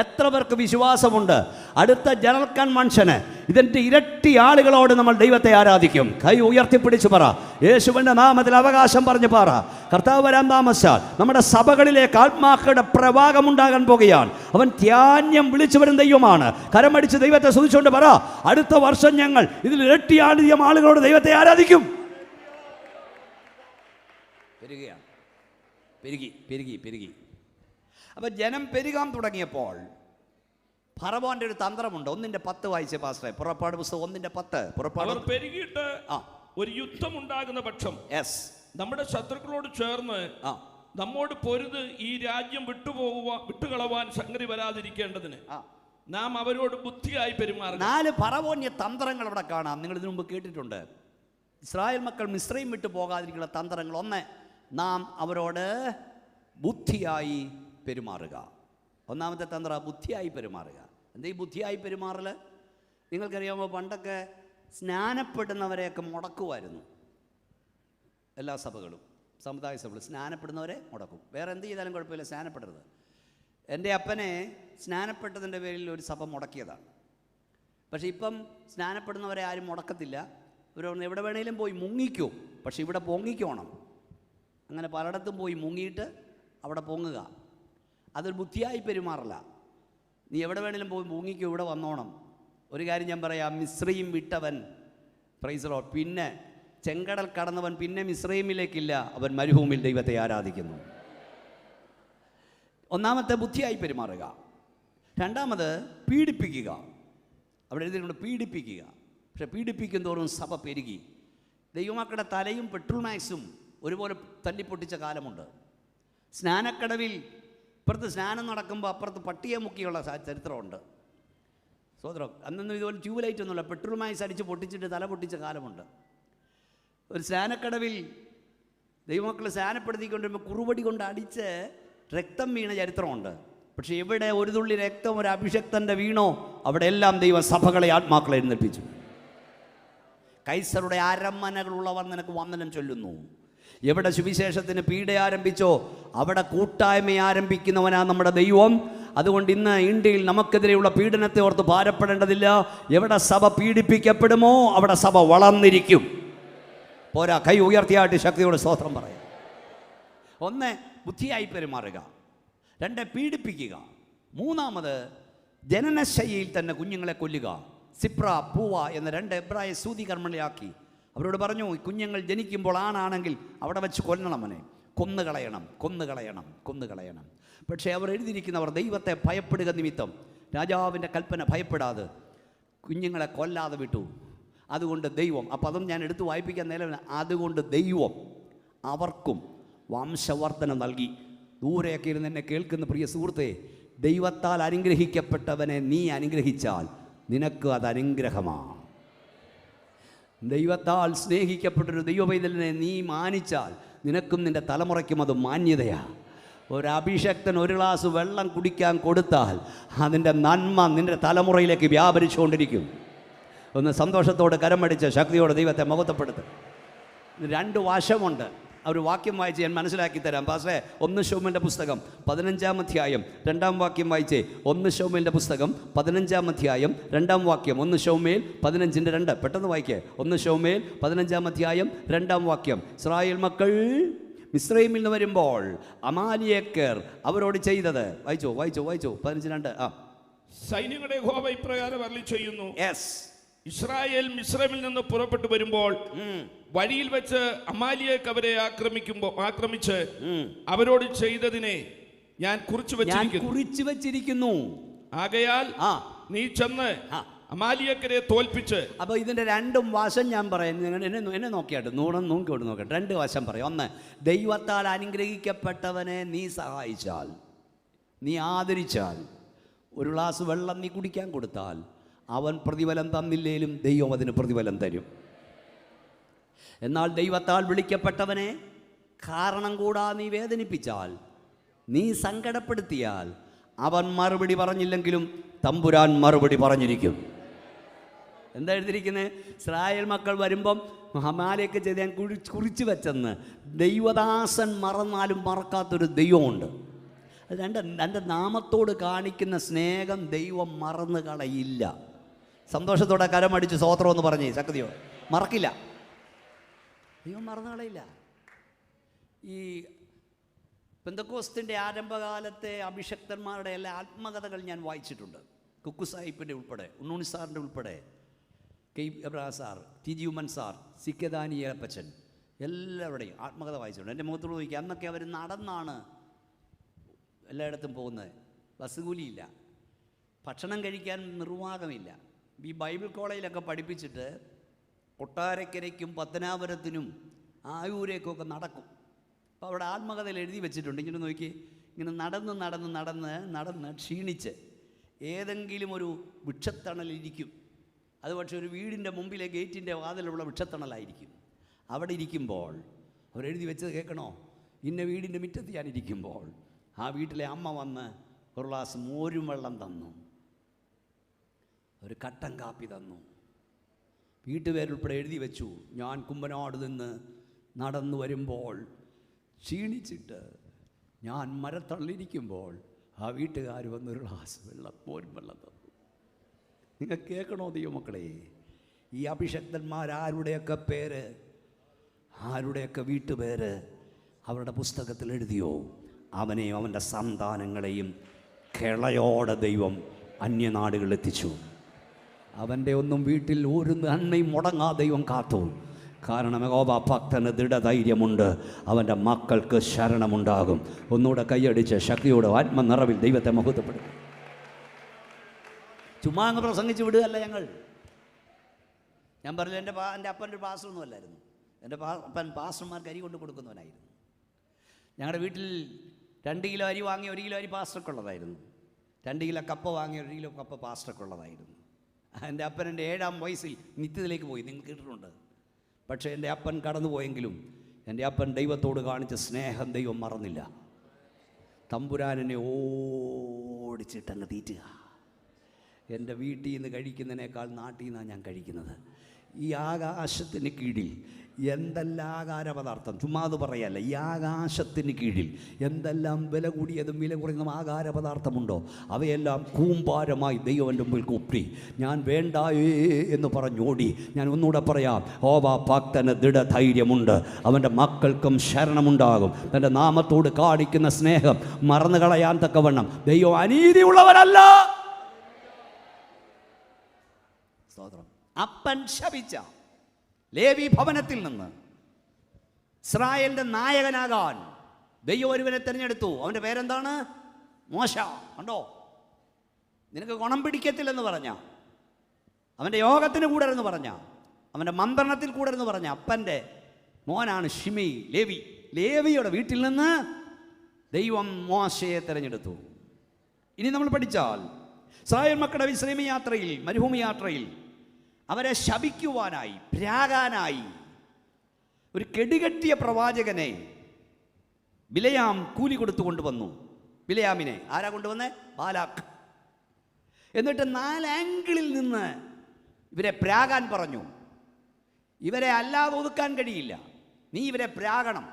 എത്ര പേർക്ക് വിശ്വാസമുണ്ട് അടുത്ത ജനറൽ കൺവെൻഷന് ഇതിൻ്റെ ഇരട്ടി ആളുകളോട് നമ്മൾ ദൈവത്തെ ആരാധിക്കും? കൈ ഉയർത്തിപ്പിടിച്ച് പറ, യേശുവിൻ്റെ നാമത്തിൽ അവകാശം പറഞ്ഞ് പറ. കർത്താവ് വരാൻ താമസിച്ചാൽ നമ്മുടെ സഭകളിലേക്ക് ആത്മാക്കളുടെ പ്രവാഹമുണ്ടാകാൻ പോകുകയാണ്. അവൻ ധ്യാനം വിളിച്ചു വരും ദൈവമാണ്. കരമടിച്ച് ദൈവത്തെ സ്തുതിച്ചുകൊണ്ട് പറ, അടുത്ത വർഷം ഞങ്ങൾ ഇതിൽ ഇരട്ടിയാധികം ആളുകളോട് ദൈവത്തെ ആരാധിക്കും. പെരുകയാണ്, പെരുകി പെരുകി പെരുകി. അപ്പം ജനം പെരുകാൻ തുടങ്ങിയപ്പോൾ ഫറവോന്റെ ഒരു തന്ത്രമുണ്ട്. 1:10 വായിച്ച പാസ്റ്ററെ, പുറപ്പാട് പുസ്തകം 1:10. പുറപ്പാട് പെരുകിയിട്ട് ഒരു യുദ്ധം ഉണ്ടാകുന്ന പക്ഷം നമ്മുടെ ശത്രുക്കളോട് ചേർന്ന് നമ്മോട് പൊരുത് ഈ രാജ്യം വിട്ടുകളവാൻ സംഗതി വരാതിരിക്കേണ്ടതിന് നാം അവരോട് ബുദ്ധിയായി പെരുമാറും. 4 ഫറവോന്യ തന്ത്രങ്ങൾ അവിടെ കാണാം. നിങ്ങൾ ഇതിനു മുമ്പ് കേട്ടിട്ടുണ്ട്. ഇസ്രായേൽ മക്കൾ മിസ്രൈം വിട്ടു പോകാതിരിക്കുന്ന തന്ത്രങ്ങൾ. 1, നാം അവരോട് ബുദ്ധിയായി പെരുമാറുക. ഒന്നാമത്തെ തന്ത്ര ബുദ്ധിയായി പെരുമാറുക. എന്താ ഈ ബുദ്ധിയായി പെരുമാറൽ? നിങ്ങൾക്കറിയാമോ, പണ്ടൊക്കെ സ്നാനപ്പെടുന്നവരെയൊക്കെ മുടക്കുമായിരുന്നു. എല്ലാ സഭകളും, സമുദായ സഭകളും സ്നാനപ്പെടുന്നവരെ മുടക്കും. വേറെ എന്ത് ചെയ്താലും കുഴപ്പമില്ല, സ്നാനപ്പെടരുത്. എൻ്റെ അപ്പനെ സ്നാനപ്പെട്ടതിൻ്റെ പേരിൽ ഒരു സഭ മുടക്കിയതാണ്. പക്ഷേ ഇപ്പം സ്നാനപ്പെടുന്നവരെ ആരും മുടക്കത്തില്ല. ഇവരൊന്ന് എവിടെ വേണേലും പോയി മുങ്ങിക്കോ, പക്ഷെ ഇവിടെ പൊങ്ങിക്കോണം. അങ്ങനെ പലയിടത്തും പോയി മുങ്ങിയിട്ട് അവിടെ പൊങ്ങുക, അതൊരു ബുദ്ധിയായി പെരുമാറില്ല. നീ എവിടെ വേണേലും പോയി മുങ്ങിക്കോ, ഇവിടെ വന്നോണം. ഒരു കാര്യം ഞാൻ പറയാം, മിസ്രൈം വിട്ടവൻ പ്രൈസ് ലോർഡ്, പിന്നെ ചെങ്കടൽ കടന്നവൻ പിന്നെ മിസ്രൈമിലേക്കില്ല, അവൻ മരുഭൂമിയിൽ ദൈവത്തെ ആരാധിക്കുന്നു. ഒന്നാമത്തെ ബുദ്ധിയായി പെരുമാറുക. രണ്ടാമത് പീഡിപ്പിക്കുക. അവിടെ എഴുതിയിട്ടുണ്ട് പീഡിപ്പിക്കുക. പക്ഷെ പീഡിപ്പിക്കും തോറും സഭ പെരുകി. ദൈവമക്കളുടെ തലയും പെട്രോൾ മാക്സും ഒരുപോലെ തല്ലിപ്പൊട്ടിച്ച കാലമുണ്ട്. സ്നാനക്കടവിൽ ഇപ്പുറത്ത് സ്നാനം നടക്കുമ്പോൾ അപ്പുറത്ത് പട്ടിയെ മുക്കിയുള്ള ചരിത്രമുണ്ട്. സോദരം, അന്നൊന്നും ഇതുപോലെ ട്യൂബ് ലൈറ്റ് ഒന്നുമില്ല, പെട്രോൾ മാക്സ് അടിച്ച് പൊട്ടിച്ചിട്ട് തല പൊട്ടിച്ച കാലമുണ്ട്. ഒരു സ്നാനക്കടവിൽ ദൈവമക്കൾ സ്നാനപ്പെടുത്തിക്കൊണ്ടിരുമ്പോൾ കുറുവടി കൊണ്ട് അടിച്ച് രക്തം വീണ ചരിത്രമുണ്ട്. പക്ഷെ എവിടെ ഒരു തുള്ളി രക്തം ഒരു അഭിഷക്തൻ്റെ വീണോ അവിടെ എല്ലാം ദൈവം സഭകളെ ആത്മാക്കളെ എഴുന്നേൽപ്പിച്ചു. കൈസറുടെ അരമനകളുള്ളവർ നിനക്ക് വന്ദനം ചൊല്ലുന്നു. എവിടെ സുവിശേഷത്തിന് പീഡ ആരംഭിച്ചോ അവിടെ കൂട്ടായ്മ ആരംഭിക്കുന്നവനാ നമ്മുടെ ദൈവം. അതുകൊണ്ട് ഇന്ന് ഇന്ത്യയിൽ നമുക്കെതിരെയുള്ള പീഡനത്തെ ഓർത്ത് ഭാരപ്പെടേണ്ടതില്ല. എവിടെ സഭ പീഡിപ്പിക്കപ്പെടുമോ അവിടെ സഭ വളർന്നിരിക്കും. പോരാ, കൈ ഉയർത്തിയായിട്ട് ശക്തിയോട് സ്തോത്രം പറയാം. 1, ബുദ്ധിയായി പെരുമാറുക. 2, പീഡിപ്പിക്കുക. 3, ജനനശൈലിയിൽ തന്നെ കുഞ്ഞുങ്ങളെ കൊല്ലുക. സിപ്ര, പൂവ എന്ന 2 എബ്രായ സൂതി കർമ്മങ്ങളാക്കി. അവരോട് പറഞ്ഞു, കുഞ്ഞുങ്ങൾ ജനിക്കുമ്പോൾ ആണാണെങ്കിൽ അവിടെ വെച്ച് കൊല്ലണം അവനെ. കൊന്നുകളയണം, കൊന്നുകളയണം, കൊന്നുകളയണം. പക്ഷേ അവർ എഴുതിയിരിക്കുന്നവർ ദൈവത്തെ ഭയപ്പെടുക നിമിത്തം രാജാവിൻ്റെ കൽപ്പന ഭയപ്പെടാതെ കുഞ്ഞുങ്ങളെ കൊല്ലാതെ വിട്ടു. അതുകൊണ്ട് ദൈവം, അപ്പം അതും ഞാൻ എടുത്ത് വായിപ്പിക്കാൻ നിലവിൽ, അതുകൊണ്ട് ദൈവം അവർക്കും വംശവർദ്ധന നൽകി. ദൂരെയൊക്കെ ഇരുന്ന് എന്നെ കേൾക്കുന്ന പ്രിയ സുഹൃത്തെ, ദൈവത്താൽ അനുഗ്രഹിക്കപ്പെട്ടവനെ നീ അനുഗ്രഹിച്ചാൽ നിനക്ക് അത് അനുഗ്രഹമാണ്. ദൈവത്താൽ സ്നേഹിക്കപ്പെട്ടൊരു ദൈവപൈതലിനെ നീ മാനിച്ചാൽ നിനക്കും നിൻ്റെ തലമുറയ്ക്കും അത് മാന്യതയാണ്. ഒരു അഭിഷക്തൻ ഒരു ഗ്ലാസ് വെള്ളം കുടിക്കാൻ കൊടുത്താൽ അതിൻ്റെ നന്മ നിൻ്റെ തലമുറയിലേക്ക് വ്യാപരിച്ചുകൊണ്ടിരിക്കും. ഒന്ന് സന്തോഷത്തോടെ കരമടിച്ച് ശക്തിയോടെ ദൈവത്തെ മഹത്വപ്പെടുത്തും. 2 വശമുണ്ട്. ഒരു വാക്യം വായിച്ച് ഞാൻ മനസ്സിലാക്കി തരാം. പാസ്റ്റേ, 1 ശമൂവേലിൻ്റെ പുസ്തകം 15-ാം അധ്യായം 2-ാം വാക്യം വായിച്ചേ. 1 ശമൂവേലിൻ്റെ പുസ്തകം 15-ാം അധ്യായം 2-ാം വാക്യം. 1 ശമൂവേൽ 15:2. പെട്ടെന്ന് വായിക്കേ. 1 ശമൂവേൽ 15-ാം അധ്യായം 2-ാം വാക്യം. ഇസ്രായേൽ മക്കൾ മിസ്രയീമിൽ നിന്ന് വരുമ്പോൾ അമാലിയേക്കർ അവരോട് ചെയ്തത്. വായിച്ചോ വായിച്ചോ വായിച്ചോ. 15:2. സൈന്യങ്ങളുടെ യഹോവ ഇപ്രകാരം അരുളിച്ചെയ്യുന്നു, യെസ്, ഇസ്രായേൽ മിസ്രൈമിൽ നിന്ന് പുറപ്പെട്ടു വരുമ്പോൾ വഴിയിൽ വെച്ച് അമാലിയേക്ക് അവരെ ആക്രമിച്ച് അവരോട് ചെയ്തതിനെ ഞാൻ കുറിച്ചു വെച്ചിരിക്കുന്നു. ആകയാൽ നീ ചെന്ന് അമാലിയേക്കരെ തോൽപ്പിച്ച്. അപ്പോൾ ഇതിൻ്റെ 2 വശം ഞാൻ പറയാം. എന്നെ നോക്കിയാട്ട് നോക്കിയോട്ട് നോക്കട്ടെ. 2 വശം പറയാം. 1, ദൈവത്താൽ അനുഗ്രഹിക്കപ്പെട്ടവനെ നീ സഹായിച്ചാൽ, നീ ആദരിച്ചാൽ, ഒരു ഗ്ലാസ് വെള്ളം നീ കുടിക്കാൻ കൊടുത്താൽ അവൻ പ്രതിഫലം തന്നില്ലേലും ദൈവം അതിന് പ്രതിഫലം തരും. എന്നാൽ ദൈവത്താൽ വിളിക്കപ്പെട്ടവനെ കാരണം കൂടാതെ നീ വേദനിപ്പിച്ചാൽ, നീ സങ്കടപ്പെടുത്തിയാൽ, അവൻ മറുപടി പറഞ്ഞില്ലെങ്കിലും തമ്പുരാൻ മറുപടി പറഞ്ഞിരിക്കും. എന്താ എഴുതിയിരിക്കുന്നത്? ഇസ്രായേൽ മക്കൾ വരുമ്പം അമാലിയേക്ക് ചെയ്ത് ഞാൻ കുറിച്ച് വെച്ചെന്ന് ദൈവദാസൻ മറന്നാലും മറക്കാത്തൊരു ദൈവമുണ്ട്. അത് എൻ്റെ നാമത്തോട് കാണിക്കുന്ന സ്നേഹം ദൈവം മറന്നു കളയില്ല. സന്തോഷത്തോടെ കരമടിച്ച് സ്തോത്രം എന്ന് പറഞ്ഞേ ശക്തിയോ, മറക്കില്ല. ദൈവം മറന്നു കളയില്ല. ഈ പെന്തക്കോസ്തിൻ്റെ ആരംഭകാലത്തെ അഭിഷക്തന്മാരുടെ എല്ലാ ആത്മകഥകൾ ഞാൻ വായിച്ചിട്ടുണ്ട്. കുക്കു സാഹിബിൻ്റെ ഉൾപ്പെടെ, ഉണ്ണുണ്ണി സാറിൻ്റെ ഉൾപ്പെടെ, കെ എബ്രഹാം സാർ, ടി.ജി. ഉമ്മൻ സാർ, സി.കെ. ദാനിയേലപ്പച്ചൻ, എല്ലാവരുടെയും ആത്മകഥ വായിച്ചിട്ടുണ്ട്. എൻ്റെ മുഖത്തോട് നോക്കി, അന്നൊക്കെ അവർ നടന്നാണ് എല്ലായിടത്തും പോകുന്നത്. ബസ് കൂലിയില്ല, ഭക്ഷണം കഴിക്കാൻ നിർവാഹമില്ല. ഈ ബൈബിൾ കോളേജിലൊക്കെ പഠിപ്പിച്ചിട്ട് കൊട്ടാരക്കരയ്ക്കും പത്തനാപുരത്തിനും ആയൂരേക്കൊക്കെ നടക്കും. അപ്പോൾ അവിടെ ആത്മകഥയിൽ എഴുതി വെച്ചിട്ടുണ്ട്. ഇങ്ങനെ നോക്കി, ഇങ്ങനെ നടന്ന് ക്ഷീണിച്ച് ഏതെങ്കിലും ഒരു വൃക്ഷത്തണലിരിക്കും. അത് പക്ഷേ ഒരു വീടിൻ്റെ മുമ്പിലെ ഗേറ്റിൻ്റെ വാതിലുള്ള വൃക്ഷത്തണലായിരിക്കും. അവിടെ ഇരിക്കുമ്പോൾ അവരെഴുതി വെച്ചത് കേൾക്കണോ? ഇന്ന വീടിൻ്റെ മുറ്റത്ത് ഞാനിരിക്കുമ്പോൾ ആ വീട്ടിലെ അമ്മ വന്ന് ഒരു ഗ്ലാസ് മോരും വെള്ളം തന്നു, ഒരു കട്ടൻ കാപ്പി തന്നു. വീട്ടുപേരുൾപ്പെടെ എഴുതി വെച്ചു, ഞാൻ കുമ്പനാട് നിന്ന് നടന്നു വരുമ്പോൾ ക്ഷീണിച്ചിട്ട് ഞാൻ മരത്തള്ളിരിക്കുമ്പോൾ ആ വീട്ടുകാർ വന്നൊരു ഗ്ലാസ് മോരും വെള്ളം തന്നു. നിങ്ങൾ കേൾക്കണോ ദൈവമക്കളെ? ഈ അഭിഷക്തന്മാരാരുടെയൊക്കെ പേര്, ആരുടെയൊക്കെ വീട്ടുപേര് അവരുടെ പുസ്തകത്തിൽ എഴുതിയോ, അവനെയും അവൻ്റെ സന്താനങ്ങളെയും കിളയോടെ ദൈവം അന്യനാടുകളിൽ എത്തിച്ചു. അവൻ്റെ ഒന്നും വീട്ടിൽ ഒരു നന്മയും മുടങ്ങാതെ ദൈവം കാത്തു. കാരണം യഹോവ ഭക്തന് ദൃഢധൈര്യമുണ്ട്, അവൻ്റെ മക്കൾക്ക് ശരണമുണ്ടാകും. ഒന്നുകൂടെ കൈയടിച്ച് ശക്തിയോടെ ആത്മനിറവിൽ ദൈവത്തെ മഹത്വപ്പെടും. ചുമ്മാ അങ്ങ് പ്രസംഗിച്ച് വിടുകയല്ല ഞങ്ങൾ. ഞാൻ പറഞ്ഞില്ല, എൻ്റെ അപ്പൻ്റെ ഒരു പാസ്റ്ററൊന്നും അല്ലായിരുന്നു. എൻ്റെ അപ്പൻ പാസ്റ്റർമാർക്ക് അരി കൊണ്ട് കൊടുക്കുന്നവനായിരുന്നു. ഞങ്ങളുടെ വീട്ടിൽ 2 കിലോ അരി വാങ്ങി 1 കിലോ അരി പാസ്റ്റർക്കുള്ളതായിരുന്നു. 2 കിലോ കപ്പ വാങ്ങി 1 കിലോ കപ്പ പാസ്റ്റർക്കുള്ളതായിരുന്നു. എൻ്റെ അപ്പൻ എൻ്റെ 7-ാം വയസ്സിൽ നിത്യത്തിലേക്ക് പോയി, നിങ്ങൾ കേട്ടിട്ടുണ്ട്. പക്ഷേ എൻ്റെ അപ്പൻ കടന്നുപോയെങ്കിലും എൻ്റെ അപ്പൻ ദൈവത്തോട് കാണിച്ച സ്നേഹം ദൈവം മറന്നില്ല. തമ്പുരാനെ ഓടിച്ചിട്ടങ്ങ് തീറ്റുക. എൻ്റെ വീട്ടിൽ നിന്ന് കഴിക്കുന്നതിനേക്കാൾ നാട്ടിൽ നിന്നാണ് ഞാൻ കഴിക്കുന്നത്. ഈ ആകാശത്തിന് കീഴിൽ എന്തെല്ലാം ആഹാരപദാർത്ഥം, ചുമ്മാ അത് പറയല്ല, ഈ ആകാശത്തിന് കീഴിൽ എന്തെല്ലാം വില കൂടിയതും വില കുറഞ്ഞതും ആഹാരപദാർത്ഥമുണ്ടോ അവയെല്ലാം കൂമ്പാരമായി ദൈവൻ്റെ മുമ്പിൽ കൂപ്പി ഞാൻ വേണ്ടായേ എന്ന് പറഞ്ഞോടി. ഞാൻ ഒന്നുകൂടെ പറയാം, ഹോവ ഭക്തന് ദൃഢധൈര്യമുണ്ട്, അവൻ്റെ മക്കൾക്കും ശരണമുണ്ടാകും. തൻ്റെ നാമത്തോട് കാണിക്കുന്ന സ്നേഹം മറന്നു കളയാൻ തക്കവണ്ണം ദൈവം അനീതിയുള്ളവരല്ല. അപ്പൻ ശപിച്ച ലേവി ഭവനത്തിൽ നിന്ന് ഇസ്രായേലിൻ്റെ നായകനാകാൻ ദൈവം ഒരുവനെ തിരഞ്ഞെടുത്തു. അവൻ്റെ പേരെന്താണ്? മോശ. കണ്ടോ, നിനക്ക് ഗുണം പിടിക്കത്തില്ലെന്ന് പറഞ്ഞ, അവൻ്റെ യോഗത്തിന് കൂടരുന്ന് പറഞ്ഞ, അവൻ്റെ മന്ത്രണത്തിൽ കൂടരുന്ന് പറഞ്ഞ അപ്പൻ്റെ മോനാണ് ഷിമി, ലേവി. ലേവിയുടെ വീട്ടിൽ നിന്ന് ദൈവം മോശയെ തിരഞ്ഞെടുത്തു. ഇനി നമ്മൾ പഠിച്ചാൽ ഇസ്രായേൽ മക്കളുടെ വിശ്രമ യാത്രയിൽ, മരുഭൂമി യാത്രയിൽ അവരെ ശപിക്കുവാനായി, ഭ്രാകാനായി ഒരു കെടുകെട്ടിയ പ്രവാചകനെ ബിലയാം കൂലി കൊടുത്തു കൊണ്ടുവന്നു. ബിലയാമിനെ ആരാ കൊണ്ടുവന്നേ? ബാലാക്ക്. എന്നിട്ട് 4 ആംഗിളിൽ നിന്ന് ഇവരെ പ്രാകാൻ പറഞ്ഞു. ഇവരെ അല്ലാതെ ഒതുക്കാൻ കഴിയില്ല, നീ ഇവരെ പ്രാകണം,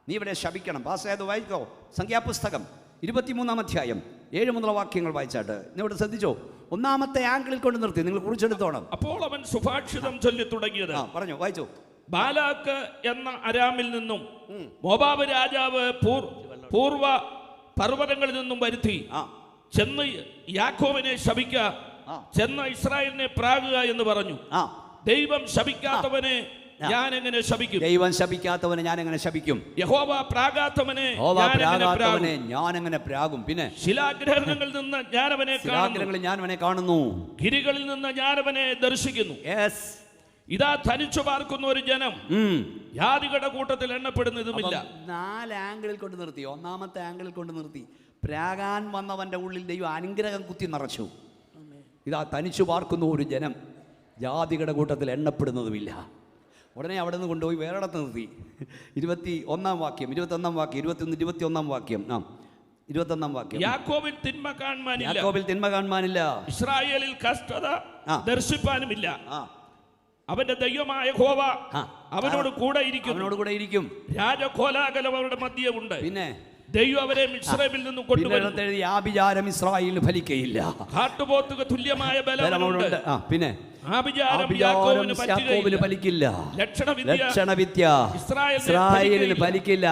നീ ഇവരെ ശപിക്കണം. പാസ്സായത് വായിക്കോ, സംഖ്യാപുസ്തകം 23-ാം അധ്യായം 7 മുതലുള്ള വാക്യങ്ങൾ വായിച്ചാട്ട് ഇവിടെ ശ്രദ്ധിച്ചോ. 1-ാമത്തെ ആംഗിളിൽ കൊണ്ട് നിർത്തി, നിങ്ങൾ കുറിച്ചെടുത്തോണം. അപ്പോൾ അവൻ സുഭാഷിതം ചൊല്ലി തുടങ്ങിയത്, പറഞ്ഞു, വായിച്ചു. ബാലാക്ക് എന്ന അരാമിൽ നിന്നും മോവാബ് രാജാവ് പൂർവ പർവ്വതങ്ങളിൽ നിന്നും വരുത്തി ചെന്ന് യാക്കോബിനെ ശപിക്ക, ചെന്ന് ഇസ്രായേലിനെ പ്രാകുക എന്ന് പറഞ്ഞു. ദൈവം ശപിക്കാത്തവനെ ഞാൻ എങ്ങനെ ശപിക്കും? ദൈവം ശപിക്കാത്തവനെ ഞാൻ എങ്ങനെ ശപിക്കും? യഹോവ പ്രാകാത്തവനെ ഞാൻ എങ്ങനെ പ്രാകും? പിന്നെ ശിലാഗ്രഹങ്ങളിൽ നിന്ന് ഞാൻ അവനെ കാണുന്നു, ഗിരികളിൽ നിന്ന് ഞാൻ അവനെ ദർശിക്കുന്നു. ഇതാ തനിച്ചു പാർക്കുന്ന ഒരു ജനം, ജാതികളുടെ കൂട്ടത്തിൽ എണ്ണപ്പെടുന്നതുമില്ല. 4 ആംഗിളിൽ കൊണ്ട് നിർത്തി. 1-ാമത്തെ ആംഗിളിൽ കൊണ്ട് നിർത്തി. പ്രാകാൻ വന്നവന്റെ ഉള്ളിൽ ദൈവം അനുഗ്രഹം കുത്തി നിറച്ചു. ഇതാ തനിച്ചു പാർക്കുന്ന ഒരു ജനം, ജാതികളുടെ കൂട്ടത്തിൽ എണ്ണപ്പെടുന്നതുമില്ല. ഉടനെ അവിടെ നിന്ന് കൊണ്ടുപോയി വേറെടത്ത് നിർത്തി. 21-ാം വാക്യം, 21-ാം വാക്യം, 21-ാം വാക്യം, 21-ാം വാക്യം. യാക്കോബിൽ തിന്മ കാണുവാനില്ല, ഇസ്രായേലിൽ കഷ്ടത ദർശിപ്പാനുമില്ല. അവന്റെ ദൈവമായ യഹോവ അവനോട് കൂടെ ഇരിക്കും. രാജകോലാഹലം അവരുടെ മധ്യേ ഉണ്ട്. പിന്നെ ദൈവം അവരെ മിസ്രൈമിൽ നിന്നും കൊണ്ടുവരുന്നു. ആഭിചാരം ഇസ്രായേലിന് ഫലിക്കയില്ല. കാട്ടുപോത്തുക തുല്യമായ ബലമുണ്ട്. പിന്നെ യാക്കോബിന് ഫലിക്കില്ല. ലക്ഷണവിദ്യ ഇസ്രായേലിന് ഫലിക്കില്ല.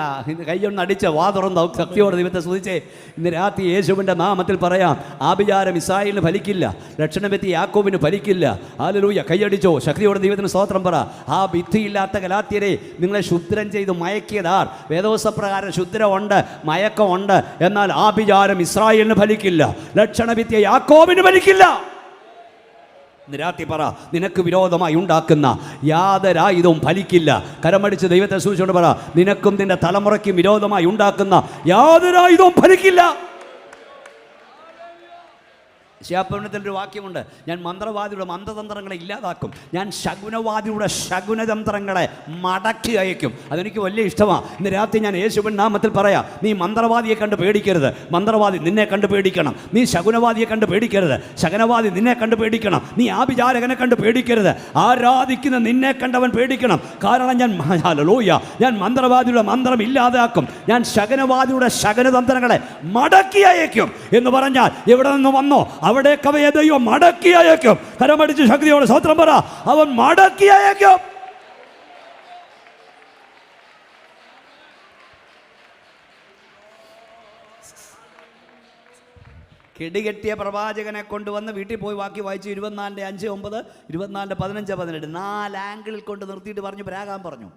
കൈയൊന്ന് അടിച്ച വാ തുറന്ന ശക്തിയോടെ ദൈവത്തെ സ്തുതിച്ചേ. ഇന്ന് രാത്രി യേശുവിന്റെ നാമത്തിൽ പറയാം, ആഭിചാരം ഇസ്രായേലിന് ഫലിക്കില്ല, ലക്ഷണവിദ്യ യാക്കോബിന് ഫലിക്കില്ല. ഹല്ലേലൂയ. കൈയടിച്ചോ, ശക്തിയോടെ ദൈവത്തിന് സ്തോത്രം പറ. ആ ഭിത്തിയില്ലാത്ത ഗലാത്യരെ നിങ്ങളെ ശുദ്രം ചെയ്ത് മയക്കിയതാർ. വേദോസപ്രകാരം ശുദ്രമുണ്ട്, മയക്കമുണ്ട്, എന്നാൽ ആഭിചാരം ഇസ്രായേലിന് ഫലിക്കില്ല, ലക്ഷണവിദ്യ യാക്കോബിന് ഫലിക്കില്ല. രാത്രി പറ, നിനക്ക് വിരോധമായി ഉണ്ടാക്കുന്ന യാതൊരായുധവും ഫലിക്കില്ല. കരമടിച്ച് ദൈവത്തെ സൂചിച്ചുകൊണ്ട് പറ, നിനക്കും നിന്റെ തലമുറയ്ക്കും വിരോധമായി ഉണ്ടാക്കുന്ന യാതൊരായുധവും ഫലിക്കില്ല. ശാപനത്തിൻ്റെ ഒരു വാക്യമുണ്ട്, ഞാൻ മന്ത്രവാദിയുടെ മന്ത്രതന്ത്രങ്ങളെ ഇല്ലാതാക്കും, ഞാൻ ശകുനവാദിയുടെ ശകുനതന്ത്രങ്ങളെ മടക്കി അയക്കും. അതെനിക്ക് വലിയ ഇഷ്ടമാണ്. ഇന്ന് രാത്രി ഞാൻ യേശുവിൻ നാമത്തിൽ പറയാം, നീ മന്ത്രവാദിയെ കണ്ട് പേടിക്കരുത്, മന്ത്രവാദി നിന്നെ കണ്ട് പേടിക്കണം. നീ ശകുനവാദിയെ കണ്ട് പേടിക്കരുത്, ശകുനവാദി നിന്നെ കണ്ട് പേടിക്കണം. നീ ആഭിചാരകനെ കണ്ട് പേടിക്കരുത്, ആരാധിക്കുന്ന നിന്നെ കണ്ടവൻ പേടിക്കണം. കാരണം ഞാൻ മന്ത്രവാദിയുടെ മന്ത്രം ഇല്ലാതാക്കും, ഞാൻ ശകുനവാദിയുടെ ശകുനതന്ത്രങ്ങളെ മടക്കി അയക്കും എന്ന് പറഞ്ഞാൽ എവിടെ നിന്ന് വന്നോ അവിടേക്ക് അവയെ ദൈവം മടക്കി അയക്കും. കരമടിച്ച് ശക്തിയോടെ സ്തോത്രം പറ, അവൻ മടക്കി അയക്കും. കെടുകെട്ടിയ പ്രവാചകനെ കൊണ്ടുവന്ന് വീട്ടിൽ പോയി വാക്കി വായിച്ചു. 24:5-9, 24:15-18 4 ആംഗിളിൽ കൊണ്ട് നിർത്തിയിട്ട് പറഞ്ഞു പ്രാകാൻ പറഞ്ഞു.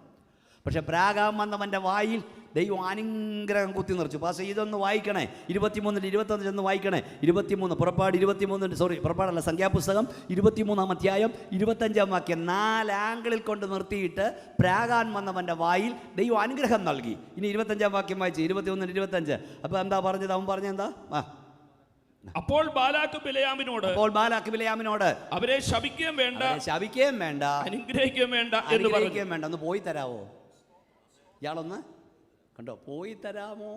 പക്ഷെ പ്രാകാൻ വന്നവൻ്റെ വായിൽ ദൈവം അനുഗ്രഹം കുത്തി നിറച്ചു. പാസ് ഇതൊന്ന് വായിക്കണേ, 23-21 ചെന്ന് വായിക്കണേ. 23 പുറപ്പാട് 23 പുറപ്പാടല്ല, സംഖ്യാപുസ്തകം 23-ാം അധ്യായം 25-ാം വാക്യം. 4 ആംഗിളിൽ കൊണ്ട് നിർത്തിയിട്ട് പ്രാകാൻ വന്നവൻ്റെ വായിൽ ദൈവം അനുഗ്രഹം നൽകി. ഇനി 25-ാം വാക്യം വായിച്ചു, 21-25. അപ്പോൾ എന്താ പറഞ്ഞത്? അവൻ പറഞ്ഞെന്താ? അപ്പോൾ ബാലാക്ക് ബിലയാമിനോട് അവരെ ശപിക്കുകയും വേണ്ട, അനുഗ്രഹിക്കുകയും വേണ്ട ഒന്ന് പോയി തരാവോ? ഇയാളൊന്ന് കണ്ടോ, പോയി തരാമോ?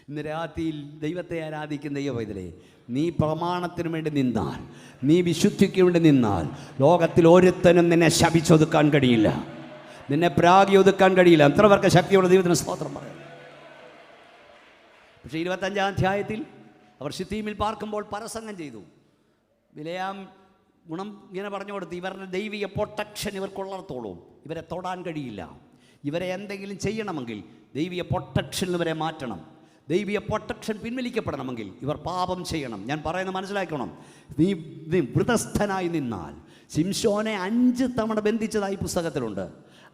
ഇന്ന് രാത്രിയിൽ ദൈവത്തെ ആരാധിക്കുന്ന ദൈവവൈതലേ, നീ പ്രമാണത്തിന് വേണ്ടി നിന്നാൽ, നീ വിശുദ്ധിക്ക് വേണ്ടി നിന്നാൽ, ലോകത്തിൽ ഒരുത്തനും നിന്നെ ശപിച്ചൊതുക്കാൻ കഴിയില്ല, നിന്നെ പ്രാഗി ഒതുക്കാൻ കഴിയില്ല. എത്ര പേർക്ക് ശക്തിയുള്ള ദൈവത്തിന് സ്തോത്രം പറയാം. പക്ഷേ 25-ാം അധ്യായത്തിൽ അവർ ശിത്തീമിൽ പാർക്കുമ്പോൾ പരസംഗം ചെയ്തു. ബിലയാം ഗുണം ഇങ്ങനെ പറഞ്ഞു കൊടുത്തു, ഇവരുടെ ദൈവിക പ്രൊട്ടക്ഷൻ ഇവർക്കുള്ളിടത്തോളൂ ഇവരെ തൊടാൻ കഴിയില്ല. ഇവരെ എന്തെങ്കിലും ചെയ്യണമെങ്കിൽ ദൈവിക പ്രൊട്ടക്ഷനിൽ ഇവരെ മാറ്റണം. ദൈവിക പ്രൊട്ടക്ഷൻ പിൻവലിക്കപ്പെടണമെങ്കിൽ ഇവർ പാപം ചെയ്യണം. ഞാൻ പറയുന്നത് മനസ്സിലാക്കണം. നീ വൃതസ്ഥനായി നിന്നാൽ, ശിംശോനെ 5 തവണ ബന്ധിച്ചതായി പുസ്തകത്തിലുണ്ട്.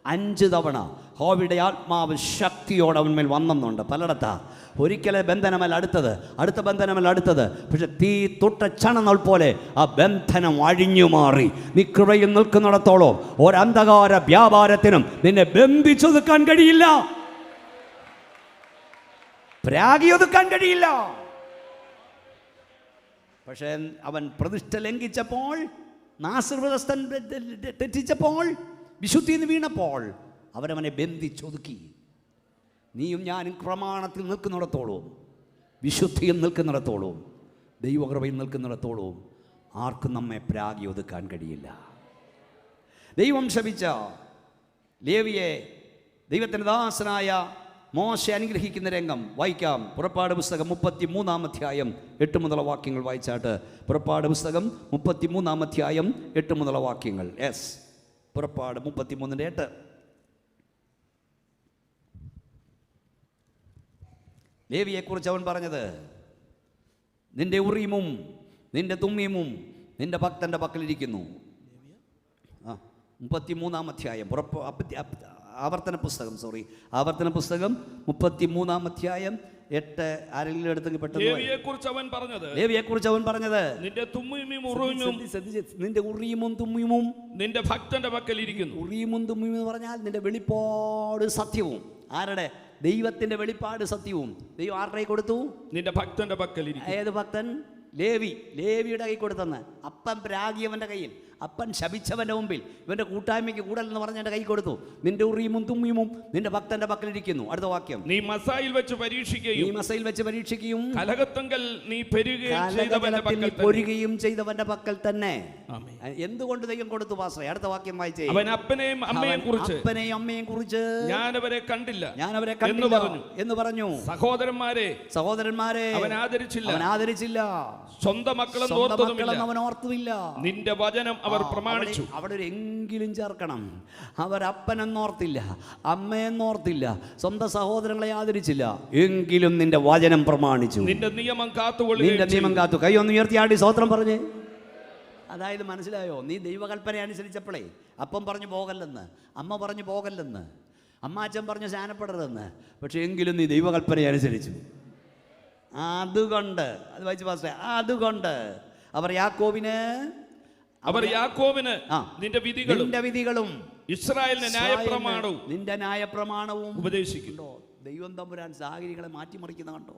5 തവണ യഹോവയുടെ ആത്മാവ് ശക്തിയോടെ അവന്മേൽ വന്നെന്നുണ്ട് പലയിടത്താ. ഒരിക്കലെ ബന്ധനമല്ല അടുത്തത്, അടുത്ത ബന്ധനമല്ല അടുത്തത്. പക്ഷെ തീ തൊട്ട ചണനൾ പോലെ ആ ബന്ധനം അഴിഞ്ഞു മാറി. നീ കൃപയിൽ നിൽക്കുന്നിടത്തോളം ഒരന്ധകാര വ്യാപാരത്തിനും നിന്നെ ബന്ധിച്ചൊതുക്കാൻ കഴിയില്ല, പ്രാഗിയൊതുക്കാൻ കഴിയില്ല. പക്ഷേ അവൻ പ്രതിഷ്ഠ ലംഘിച്ചപ്പോൾ, നാസീർവ്രതസ്ഥൻ തെറ്റിച്ചപ്പോൾ, വിശുദ്ധിയിൽ നിന്ന് വീണപ്പോൾ അവരവനെ ബന്ധിച്ചൊതുക്കി. നീയും ഞാനും പ്രമാണത്തിൽ നിൽക്കുന്നിടത്തോളവും, വിശുദ്ധിയിൽ നിൽക്കുന്നിടത്തോളവും, ദൈവകൃപയിൽ നിൽക്കുന്നിടത്തോളവും ആർക്കും നമ്മെ പ്രാഗി ഒതുക്കാൻ കഴിയില്ല. ദൈവം ശപിച്ച ലേവിയെ ദൈവത്തിൻ്റെ ദാസനായ മോശ അനുഗ്രഹിക്കുന്ന രംഗം വായിക്കാം. പുറപ്പാട് പുസ്തകം 33-ാം അധ്യായം 8 മുതലുള്ള വാക്യങ്ങൾ വായിച്ചാട്ട്. പുറപ്പാട് പുസ്തകം 33-ാം അധ്യായം 8 മുതലുള്ള വാക്യങ്ങൾ. യെസ്, പുറപ്പാട് 33:8. ലേവിയെക്കുറിച്ച് അവൻ പറഞ്ഞത്, നിന്റെ ഉറീമും നിന്റെ തുമ്മീമും നിന്റെ ഭക്തൻ്റെ പക്കലിരിക്കുന്നു. 33-ാം അധ്യായം ആവർത്തന പുസ്തകം 33-ാം അധ്യായം 8. ആരെങ്കിലും എടുത്തെങ്കിൽ പെട്ടെന്ന്. ലേവിയെക്കുറിച്ച് അവൻ പറഞ്ഞത് നിന്റെ തുമ്മീമും ഉറീമും നിന്റെ ഉറീമും തുമ്മീമും നിന്റെ ഭക്തന്റെ പക്കലിരിക്കുന്നു. ഉറീമും തുമ്മീമും എന്ന് പറഞ്ഞാൽ നിന്റെ വെളിപ്പാട് സത്യവും. ആരുടെ? ദൈവത്തിൻ്റെ വെളിപ്പാട് സത്യവും. ദൈവം ആരുടെ കൊടുത്തു? നിന്റെ ഭക്തന്റെ പക്കലിരിക്കുന്നു. ഏത് ഭക്തൻ? ലേവിയുടെ കൈ കൊടുത്തെന്ന്. അപ്പൻ പ്രാഗിയവൻ്റെ കയ്യിൽ, അപ്പൻ ശപിച്ചവൻ്റെ മുമ്പിൽ ഇവൻ്റെ കൂട്ടായ്മയ്ക്ക് കൂടലെന്ന് പറഞ്ഞ എൻ്റെ കൈ കൊടുത്തു. നിന്റെ ഉറീമും തുമ്മീമും നിന്റെ ഭക്തന്റെ പക്കലിരിക്കുന്നു. അടുത്ത വാക്യം, നീ മസയിൽ വെച്ച് പരീക്ഷിക്കുകയും കലഹത്തെങ്കിൽ നീ പൊരുകയും ചെയ്തവന്റെ പക്കൽ തന്നെ. എന്തുകൊണ്ട് ദൈവം കൊടുത്തു പാസ്റ്ററെ? അടുത്ത വാക്യം വായിച്ചേ. അവൻ അപ്പനെയും അമ്മയെയും കുറിച്ച് ഞാൻ അവരെ കണ്ടില്ല എന്ന് പറഞ്ഞു. സഹോദരന്മാരെ അവൻ ആദരിച്ചില്ല. സ്വന്തം മക്കളെന്ന് അവൻ ഓർത്തുമില്ല. നിന്റെ വചനം അവർ പ്രമാണിച്ചു. അവിടെ ഒരു എങ്കിലും ചേർക്കണം. അവർ അപ്പനെന്നോർത്തില്ല, അമ്മയെന്നോർത്തില്ല, സ്വന്തം സഹോദരങ്ങളെ ആദരിച്ചില്ല, എങ്കിലും നിന്റെ വചനം പ്രമാണിച്ചു. നിന്റെ നിയമം കാത്തു. കൈ ഒന്ന് ഉയർത്തിയാടി സ്വോത്രം പറഞ്ഞ്. അതായത് മനസ്സിലായോ? നീ ദൈവകൽപ്പന അനുസരിച്ചപ്പോഴേ അപ്പം പറഞ്ഞു പോകല്ലെന്ന്, അമ്മ പറഞ്ഞു പോകല്ലെന്ന്, അമ്മാച്ചൻ പറഞ്ഞു സ്നാനപ്പെടരുതെന്ന്. പക്ഷെ എങ്കിലും നീ ദൈവകൽപ്പന അനുസരിച്ചു. അതുകൊണ്ട് അത് വായിച്ചു പാസ്റ്റേ. അതുകൊണ്ട് അവർ യാക്കോബിന് നിന്റെ വിധികളും ഇസ്രായേലിന്റെ നിന്റെ ന്യായപ്രമാണവും ഉപദേശിക്കുന്നു. ദൈവം തമ്പുരാൻ സാഹചര്യങ്ങളെ മാറ്റിമറിക്കുന്ന കണ്ടോ?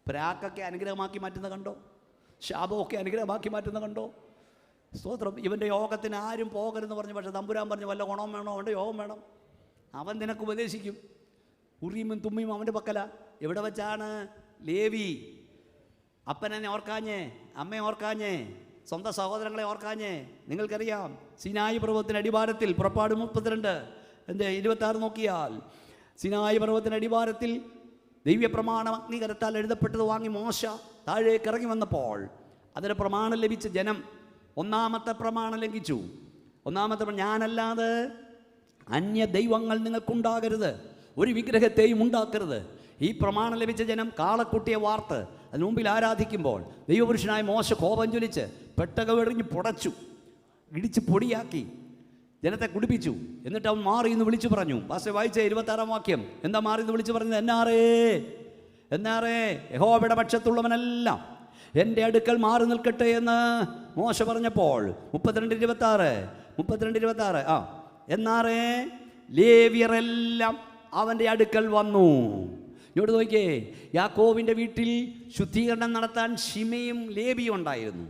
പ്രാക്കൊക്കെ അനുഗ്രഹമാക്കി മാറ്റുന്ന കണ്ടോ? ശാപമൊക്കെ അനുഗ്രഹമാക്കി മാറ്റുന്ന കണ്ടോ? സ്തോത്രം. ഇവൻ്റെ യോഗത്തിന് ആരും പോകരുതെന്ന് പറഞ്ഞു. പക്ഷെ തമ്പുരാൻ പറഞ്ഞു വല്ല ഗുണം വേണോ, അവൻ്റെ യോഗം വേണം, അവൻ നിനക്ക് ഉപദേശിക്കും. ഉറീമും തുമ്മിയും അവൻ്റെ പക്കല. എവിടെ വെച്ചാണ്? ലേവി. അപ്പനെന്നെ ഓർക്കാഞ്ഞേ, അമ്മയെ ഓർക്കാഞ്ഞേ, സ്വന്തം സഹോദരങ്ങളെ ഓർക്കാഞ്ഞേ. നിങ്ങൾക്കറിയാം, സിനായി പർവ്വതത്തിൻ്റെ അടിവാരത്തിൽ, പുറപ്പാട് 32:26 നോക്കിയാൽ, സിനായി പർവ്വതത്തിൻ്റെ അടിവാരത്തിൽ ദൈവപ്രമാണം അഗ്നികരത്താൽ എഴുതപ്പെട്ടത് വാങ്ങി മോശ താഴേക്ക് ഇറങ്ങി വന്നപ്പോൾ അതിന് പ്രമാണം ലഭിച്ച ജനം ഒന്നാമത്തെ പ്രമാണം ലംഘിച്ചു. ഞാനല്ലാതെ അന്യ ദൈവങ്ങൾ നിങ്ങൾക്കുണ്ടാകരുത്, ഒരു വിഗ്രഹത്തെയും ഉണ്ടാക്കരുത്. ഈ പ്രമാണം ലഭിച്ച ജനം കാളക്കുട്ടിയെ വാർത്ത് അതിന് മുമ്പിൽ ആരാധിക്കുമ്പോൾ ദൈവപുരുഷനായ മോശ കോപം ജ്വലിച്ച് പെട്ടകമെറിഞ്ഞ് പുടച്ചു, ഇടിച്ച് പൊടിയാക്കി, ജനത്തെ കുടിപ്പിച്ചു. എന്നിട്ട് അവൻ മാറി എന്ന് വിളിച്ചു പറഞ്ഞു. പാസ്റ്റർ വായിച്ച 26-ാം വാക്യം. എന്താ മാറി എന്ന് വിളിച്ചു പറഞ്ഞത്? എന്നാറേ യഹോവയുടെ പക്ഷത്തുള്ളവനെല്ലാം എൻ്റെ അടുക്കൽ മാറി നിൽക്കട്ടെ എന്ന് മോശ പറഞ്ഞപ്പോൾ 32:26 എന്നാറേ ലേവ്യരെല്ലാം അവൻ്റെ അടുക്കൽ വന്നു. ഇങ്ങോട്ട് നോക്കിയേ, യാക്കോബിൻ്റെ വീട്ടിൽ ശുദ്ധീകരണം നടത്താൻ ശിമയും ലേവിയും ഉണ്ടായിരുന്നു.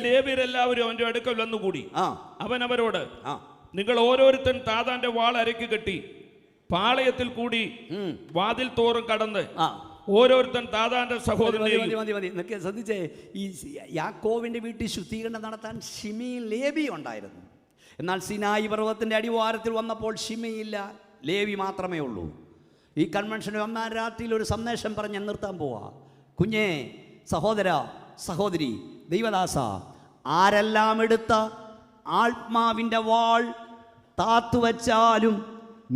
ലേവ്യരെല്ലാവരും അവന്റെ അടുക്കൽ വന്നുകൂടി. അവൻ അവരോട്, നിങ്ങൾ ഓരോരുത്തൻ താതാന്റെ വാൾ അരയ്ക്ക് കെട്ടി പാളയത്തിൽ കൂടി വാതിൽ തോറും കടന്ന് ഓരോരുത്തൻ താതാന്റെ സഹോദരനെ. ശ്രദ്ധിച്ചേ, ഈ യാക്കോബിന്റെ വീട്ടിൽ ശുദ്ധീകരണം നടത്താൻ ശിമയും ലേവിയും ഉണ്ടായിരുന്നു. എന്നാൽ സിനായി പർവ്വതത്തിന്റെ അടിവാരത്തിൽ വന്നപ്പോൾ ശിമയില്ല, ലേവി മാത്രമേ ഉള്ളൂ. ഈ കൺവെൻഷന് 1-ാം രാത്രിയിൽ ഒരു സന്ദേശം പറഞ്ഞ് നിർത്താൻ പോവാ. കുഞ്ഞേ, സഹോദര, സഹോദരി, ദൈവദാസ, ആരെല്ലാം എടുത്ത ആത്മാവിൻ്റെ വാൾ താത്തുവച്ചാലും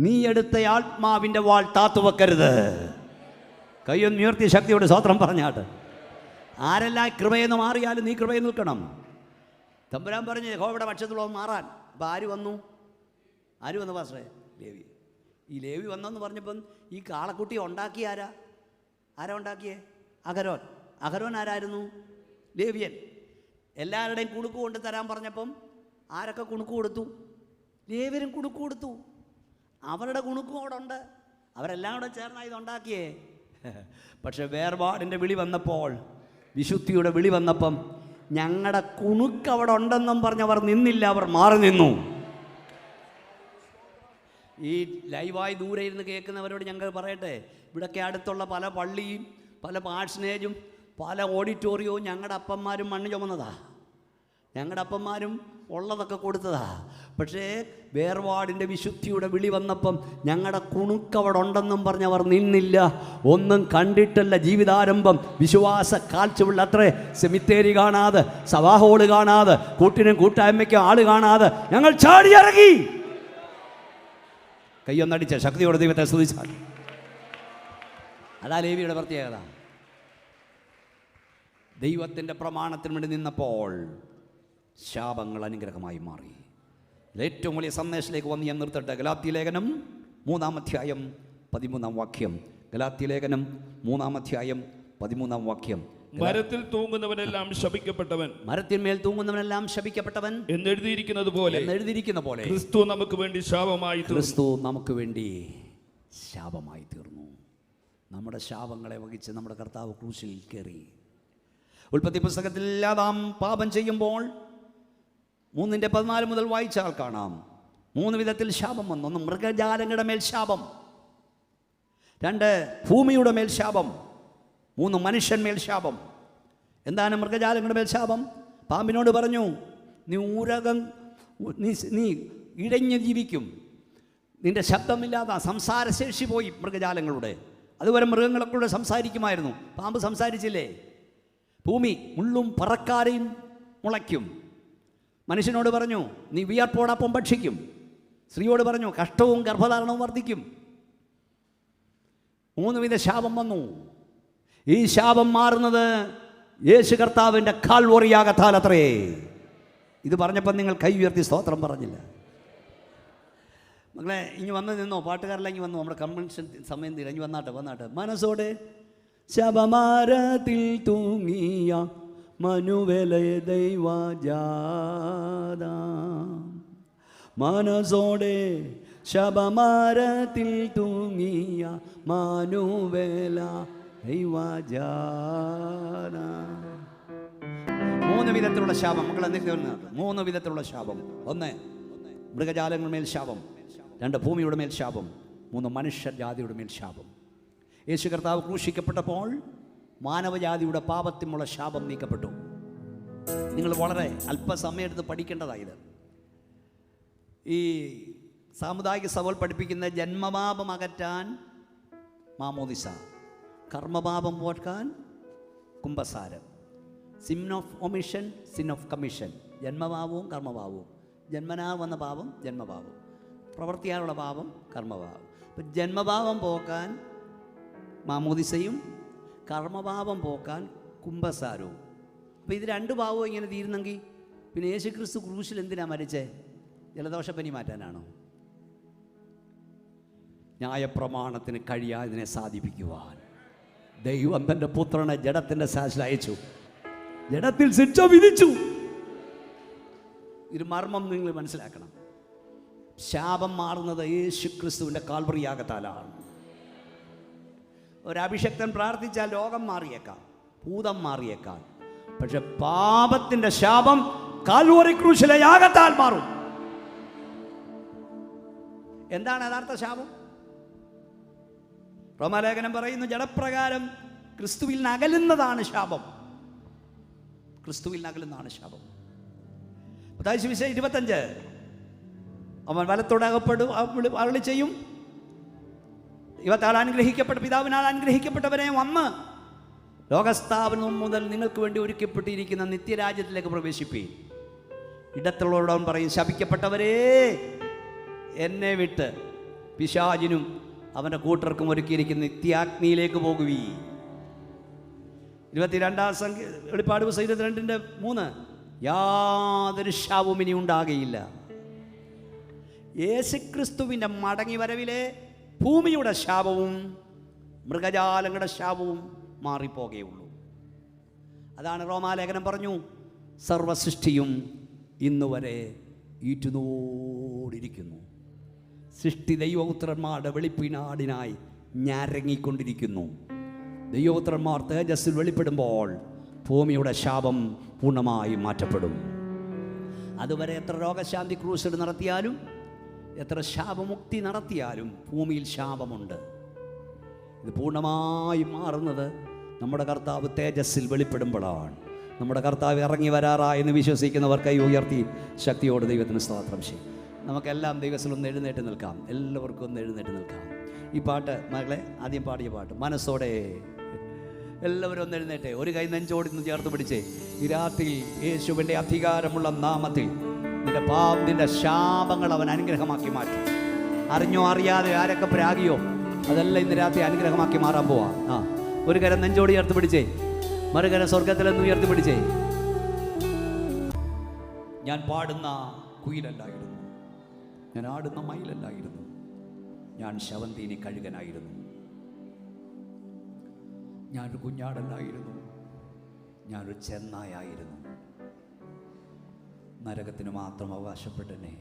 നീ എടുത്ത ആത്മാവിൻ്റെ വാൾ താത്തുവെക്കരുത്. കയ്യൊന്ന് ഉയർത്തിയ ശക്തിയോട് സ്തോത്രം പറഞ്ഞാട്ട്. ആരെല്ലാം കൃപയെന്ന് മാറിയാലും നീ കൃപയിൽ നിൽക്കണം. തമ്പുരാൻ പറഞ്ഞ് യഹോവയുടെ പക്ഷത്തുള്ളവൻ മാറാൻ. അപ്പം ആര് വന്നു? ആര് വന്നു പാസ്റ്ററെ? ലേവി. ഈ ലേവി വന്നെന്ന് പറഞ്ഞപ്പം ഈ കാളക്കുട്ടി ഉണ്ടാക്കിയ ആരാ ഉണ്ടാക്കിയേ? അഹരോൻ ആരായിരുന്നു? ലേവിയൻ. എല്ലാവരുടെയും കുണുക്ക് കൊണ്ട് തരാൻ പറഞ്ഞപ്പം ആരൊക്കെ കുണുക്ക് കൊടുത്തു? ലേവ്യരും കുണുക്ക് കൊടുത്തു. അവരുടെ കുണുക്കും അവിടെ ഉണ്ട്. അവരെല്ലാം കൂടെ ചേർന്നാണ് ഇതുണ്ടാക്കിയേ. പക്ഷെ വേർപാടിൻ്റെ വിളി വന്നപ്പോൾ, വിശുദ്ധിയുടെ വിളി വന്നപ്പം ഞങ്ങളുടെ കുണുക്ക് അവിടെ ഉണ്ടെന്നും പറഞ്ഞവർ നിന്നില്ല, അവർ മാറി നിന്നു. ഈ ലൈവായി ദൂരെ ഇരുന്ന് കേൾക്കുന്നവരോട് ഞങ്ങൾ പറയട്ടെ, ഇവിടൊക്കെ അടുത്തുള്ള പല പള്ളിയും പല പാഴ്സനേജും പല ഓഡിറ്റോറിയവും ഞങ്ങളുടെ അപ്പന്മാരും മണ്ണ് ചുമന്നതാ, ഞങ്ങളുടെ അപ്പന്മാരും ഉള്ളതൊക്കെ കൊടുത്തതാ. പക്ഷേ വേർപാടിൻ്റെ വിശുദ്ധിയുടെ വിളി വന്നപ്പം ഞങ്ങളുടെ കുണുക്കവിടെ ഉണ്ടെന്നും പറഞ്ഞവർ നിന്നില്ല. ഒന്നും കണ്ടിട്ടല്ല ജീവിതാരംഭം. വിശ്വാസ കാഴ്ചയുള്ള അത്രേ. സെമിത്തേരി കാണാതെ, സഭാഹോള് കാണാതെ, കൂട്ടിനും കൂട്ടായ്മയ്ക്കും ആള് കാണാതെ ഞങ്ങൾ ചാടിയിറങ്ങി. കയ്യൊന്നടിച്ച ശക്തിയോടെ ദൈവത്തെ സ്തുതിച്ചാൽ. അതാ ലേവിയുടെ പ്രത്യേകത. ദൈവത്തിൻ്റെ പ്രമാണത്തിന് വേണ്ടി നിന്നപ്പോൾ ശാപങ്ങൾ അനുഗ്രഹമായി മാറി. ഏറ്റവും വലിയ സന്ദേശത്തിലേക്ക് വന്ന് ഞാൻ നിർത്തട്ടെ. ഗലാത്യലേഖനം 3-ാം അധ്യായം 13-ാം വാക്യം. ഗലാത്യലേഖനം 3-ാം അധ്യായം 13-ാം വാക്യം. മരത്തിൽ തൂങ്ങുന്നവനെല്ലാം ശപിക്കപ്പെട്ടവൻ, മരത്തിന്മേൽ തൂങ്ങുന്നവനെല്ലാം ശപിക്കപ്പെട്ടവൻ എന്നെഴുതിയിരിക്കുന്നത് പോലെ, ക്രിസ്തു നമുക്ക് വേണ്ടി ശാപമായി തീർന്നു. നമ്മുടെ ശാപങ്ങളെ വഹിച്ച് നമ്മുടെ കർത്താവ് ക്രൂശിൽ കയറി. ഉൽപ്പത്തി പുസ്തകത്തിൽ ആദാം പാപം ചെയ്യുമ്പോൾ 3:14 മുതൽ വായിച്ചാൽ കാണാം 3 വിധത്തിൽ ശാപം വന്നു. 1 മൃഗജാലങ്ങളുടെ മേൽ ശാപം, 2 ഭൂമിയുടെ മേൽ ശാപം, 3 മനുഷ്യന്മേൽ ശാപം. എന്താണ് മൃഗജാലങ്ങളുടെ മേൽ ശാപം? പാമ്പിനോട് പറഞ്ഞു, നീ ഇഴഞ്ഞ് ജീവിക്കും, നിന്റെ ശബ്ദമില്ലാതെ സംസാരശേഷി പോയി മൃഗജാലങ്ങളുടെ. അതുവരെ മൃഗങ്ങളൊക്കെ സംസാരിക്കുമായിരുന്നു, പാമ്പ് സംസാരിച്ചില്ലേ? ഭൂമി മുള്ളും പറക്കാരയും മുളയ്ക്കും. മനുഷ്യനോട് പറഞ്ഞു, നീ വിയർപ്പോടൊപ്പം ഭക്ഷിക്കും. സ്ത്രീയോട് പറഞ്ഞു, കഷ്ടവും ഗർഭധാരണവും വർദ്ധിക്കും. 3 വിധ ശാപം വന്നു. ഈ ശാപം മാറുന്നത് യേശു കർത്താവിൻ്റെ കാൽവറിയാകത്താൽ അത്രേ. ഇത് പറഞ്ഞപ്പോൾ നിങ്ങൾ കൈ ഉയർത്തി സ്തോത്രം പറഞ്ഞില്ല. മക്കളെ, ഇനി വന്ന് നിന്നോ, പാട്ടുകാരെല്ലാം ഇനി വന്നു. നമ്മുടെ കൺവെൻഷൻ സമയം തീരെ ഇനി വന്നാട്ടെ. മനസ്സോടെ ശബമാരത്തിൽ തൂങ്ങിയ മനുവലയ ദൈവജാത, മനസ്സോടെ ശബമാരത്തിൽ തൂങ്ങിയ മനുവേല ദൈവജാത. 3 വിധത്തിലുള്ള ശാപം മക്കൾ എന്തൊക്കെയാണ്? 3 വിധത്തിലുള്ള ശാപം. 1 മൃഗജാലങ്ങളുടെ മേൽ ശാപം, 2 ഭൂമിയുടെ മേൽ ശാപം, 3 മനുഷ്യജാതിയുടെ മേൽ ശാപം. യേശു കർത്താവ് ക്രൂശിക്കപ്പെട്ടപ്പോൾ മാനവജാതിയുടെ പാപത്തിനുള്ള ശാപം നീക്കപ്പെട്ടു. നിങ്ങൾ വളരെ അല്പസമയം എടുത്ത് പഠിക്കേണ്ടതായത്. ഈ സാമുദായിക സഭകൾ പഠിപ്പിക്കുന്ന ജന്മപാപം അകറ്റാൻ മാമോദിസ, കർമ്മപാപം പോക്കാൻ കുംഭസാരം, sin of omission, sin of commission. ജന്മപാപവും കർമ്മപാപവും. ജന്മനാ വന്ന പാപം ജന്മപാപം, പ്രവർത്തിയാനുള്ള പാപം കർമ്മപാപം. അപ്പം ജന്മപാപം പോക്കാൻ മാമോദിസയും കർമ്മപാപം പോക്കാൻ കുംഭസാരവും. അപ്പോൾ ഇത് 2 പാവവും ഇങ്ങനെ തീരുന്നെങ്കിൽ പിന്നെ യേശു ക്രിസ്തു ക്രൂശിൽ എന്തിനാ മരിച്ചേ? ജലദോഷപ്പനി മാറ്റാനാണോ? ന്യായപ്രമാണത്തിന് കഴിയാതിനെ സാധിപ്പിക്കുവാൻ ദൈവം തൻ്റെ പുത്രനെ ജഡത്തിൻ്റെ സാക്ഷിയിൽ അയച്ചു, ജഡത്തിൽ ശിക്ഷ വിധിച്ചു. ഇത് മർമ്മം നിങ്ങൾ മനസ്സിലാക്കണം. ശാപം മാറുന്നത് യേശു ക്രിസ്തുവിൻ്റെ കാൽവറിയാകത്താലാണ്. ഒരഭിഷക്തൻ പ്രാർത്ഥിച്ചാൽ രോഗം മാറിയേക്കാം, ഭൂതം മാറിയേക്കാം, പക്ഷെ പാപത്തിൻ്റെ ശാപം കാൽവറി ക്രൂശിലെ യാഗത്താൽ മാറും. എന്താണ് യഥാർത്ഥ ശാപം? റോമാലേഖനം പറയുന്നു, ജഡപ്രകാരം ക്രിസ്തുവിൽ നിന്ന് അകലുന്നതാണ് ശാപം. ക്രിസ്തുവിൽ നിന്ന് അകലുന്നതാണ് ശാപം. 25 അവൻ വലത്തോടെ അകപ്പെടും, അരുളി ചെയ്യും, ദൈവത്താൽ അനുഗ്രഹിക്കപ്പെട്ട പിതാവിനാൽ അനുഗ്രഹിക്കപ്പെട്ടവനെ വന്ന് ലോകസ്ഥാപനം മുതൽ നിങ്ങൾക്ക് വേണ്ടി ഒരുക്കപ്പെട്ടിരിക്കുന്ന നിത്യരാജ്യത്തിലേക്ക് പ്രവേശിപ്പീൻ. ഇടത്തുള്ളവരോട് അവൻ പറയും, ശപിക്കപ്പെട്ടവരേ, എന്നെ വിട്ട് പിശാചിനും അവൻ്റെ കൂട്ടർക്കും ഒരുക്കിയിരിക്കുന്ന നിത്യാഗ്നിയിലേക്ക് പോകുവീ. 22 വെളിപ്പാട് 22:3 യാതൊരു ശാപവും ഇനി ഉണ്ടാകുകയില്ല. യേശുക്രിസ്തുവിൻ്റെ മടങ്ങി വരവിലെ ഭൂമിയുടെ ശാപവും മൃഗജാലങ്ങളുടെ ശാപവും മാറിപ്പോകുകയുള്ളൂ. അതാണ് റോമാലേഖനം പറഞ്ഞു, സർവസൃഷ്ടിയും ഇന്നുവരെ ഈറ്റുനോടിരിക്കുന്നു. സൃഷ്ടി ദൈവപുത്രന്മാരുടെ വെളിപ്പിനാടിനായി ഞരങ്ങിക്കൊണ്ടിരിക്കുന്നു. ദൈവപുത്രന്മാർ തേജസ്സിൽ വെളിപ്പെടുമ്പോൾ ഭൂമിയുടെ ശാപം പൂർണ്ണമായി മാറ്റപ്പെടും. അതുവരെ എത്ര രോഗശാന്തി ക്രൂശിഡ് നടത്തിയാലും എത്ര ശാപമുക്തി നടത്തിയാലും ഭൂമിയിൽ ശാപമുണ്ട്. ഇത് പൂർണ്ണമായി മാറുന്നത് നമ്മുടെ കർത്താവ് തേജസ്സിൽ വെളിപ്പെടുമ്പോഴാണ്. നമ്മുടെ കർത്താവ് ഇറങ്ങി വരാറായെന്ന് വിശ്വസിക്കുന്നവർ കൈ ഉയർത്തി ശക്തിയോട് ദൈവത്തിന് സ്തോത്രം ചെയ്യും. നമുക്കെല്ലാം ദൈവത്തിൽ ഒന്ന് എഴുന്നേറ്റ് നിൽക്കാം. എല്ലാവർക്കും ഒന്ന് എഴുന്നേറ്റ് നിൽക്കാം. ഈ പാട്ട് മകളെ ആദ്യം പാടിയ പാട്ട് മനസ്സോടെ എല്ലാവരും ഒന്ന് എഴുന്നേറ്റെ. ഒരു കൈ നെഞ്ചോടി നിന്ന് ചേർത്ത് പിടിച്ചേ. ഈ രാത്രി യേശുവിൻ്റെ അധികാരമുള്ള നാമത്തിൽ നിന്റെ ശാപങ്ങൾ അവൻ അനുഗ്രഹമാക്കി മാറ്റി. അറിഞ്ഞോ അറിയാതെ ആരൊക്കെ പ്രാഗിയോ അതെല്ലാം ഇന്ന് രാത്രി അനുഗ്രഹമാക്കി മാറാൻ പോവാ. ഒരു കരം നെഞ്ചോടി ചേർത്ത് പിടിച്ചേ, മറുകരം സ്വർഗത്തിലെന്ന് ഉയർത്തി പിടിച്ചേ. ഞാൻ പാടുന്ന കുയിലല്ലായിരുന്നു, ഞാൻ ആടുന്ന മയിലല്ലായിരുന്നു, ഞാൻ ശവന്തീനി കഴുകനായിരുന്നു, ഞാനൊരു കുഞ്ഞാടല്ലായിരുന്നു, ഞാനൊരു ചെന്നായായിരുന്നു. നരകത്തിന് മാത്രം അവകാശപ്പെട്ടെന്നെ,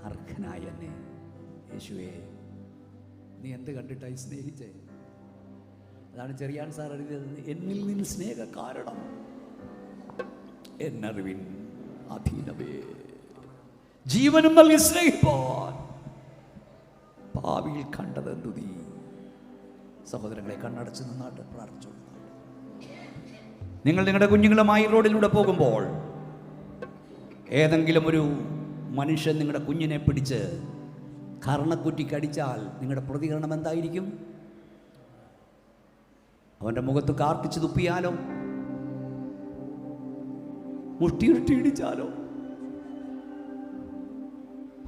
അർഹനായ എന്നെ യേശുവേ നീ എന്ത് കണ്ടിട്ടായി സ്നേഹിച്ചേ? അതാണ് ചെറിയാൻ സാർ എഴുതിയത്. എന്നിൽ നിന്ന് സ്നേഹ കാരണം എന്നറിവിൻ അധീനമേ, ജീവനും നൽകി സ്നേഹിപ്പാൻ ഭാവിയിൽ കണ്ടതെന്തു നീ. സഹോദരങ്ങളെ കണ്ണടച്ച് നിന്നാട്ട് പ്രാർത്ഥിച്ചു. നിങ്ങൾ നിങ്ങളുടെ കുഞ്ഞുങ്ങളുമായി റോഡിലൂടെ പോകുമ്പോൾ ഏതെങ്കിലും ഒരു മനുഷ്യൻ നിങ്ങളുടെ കുഞ്ഞിനെ പിടിച്ച് കർണക്കുറ്റിക്കടിച്ചാൽ നിങ്ങളുടെ പ്രതികരണം എന്തായിരിക്കും? അവൻ്റെ മുഖത്ത് കാർക്കിച്ച് തുപ്പിയാലോ, മുഷ്ടിയുരുട്ടി ഇടിച്ചാലോ,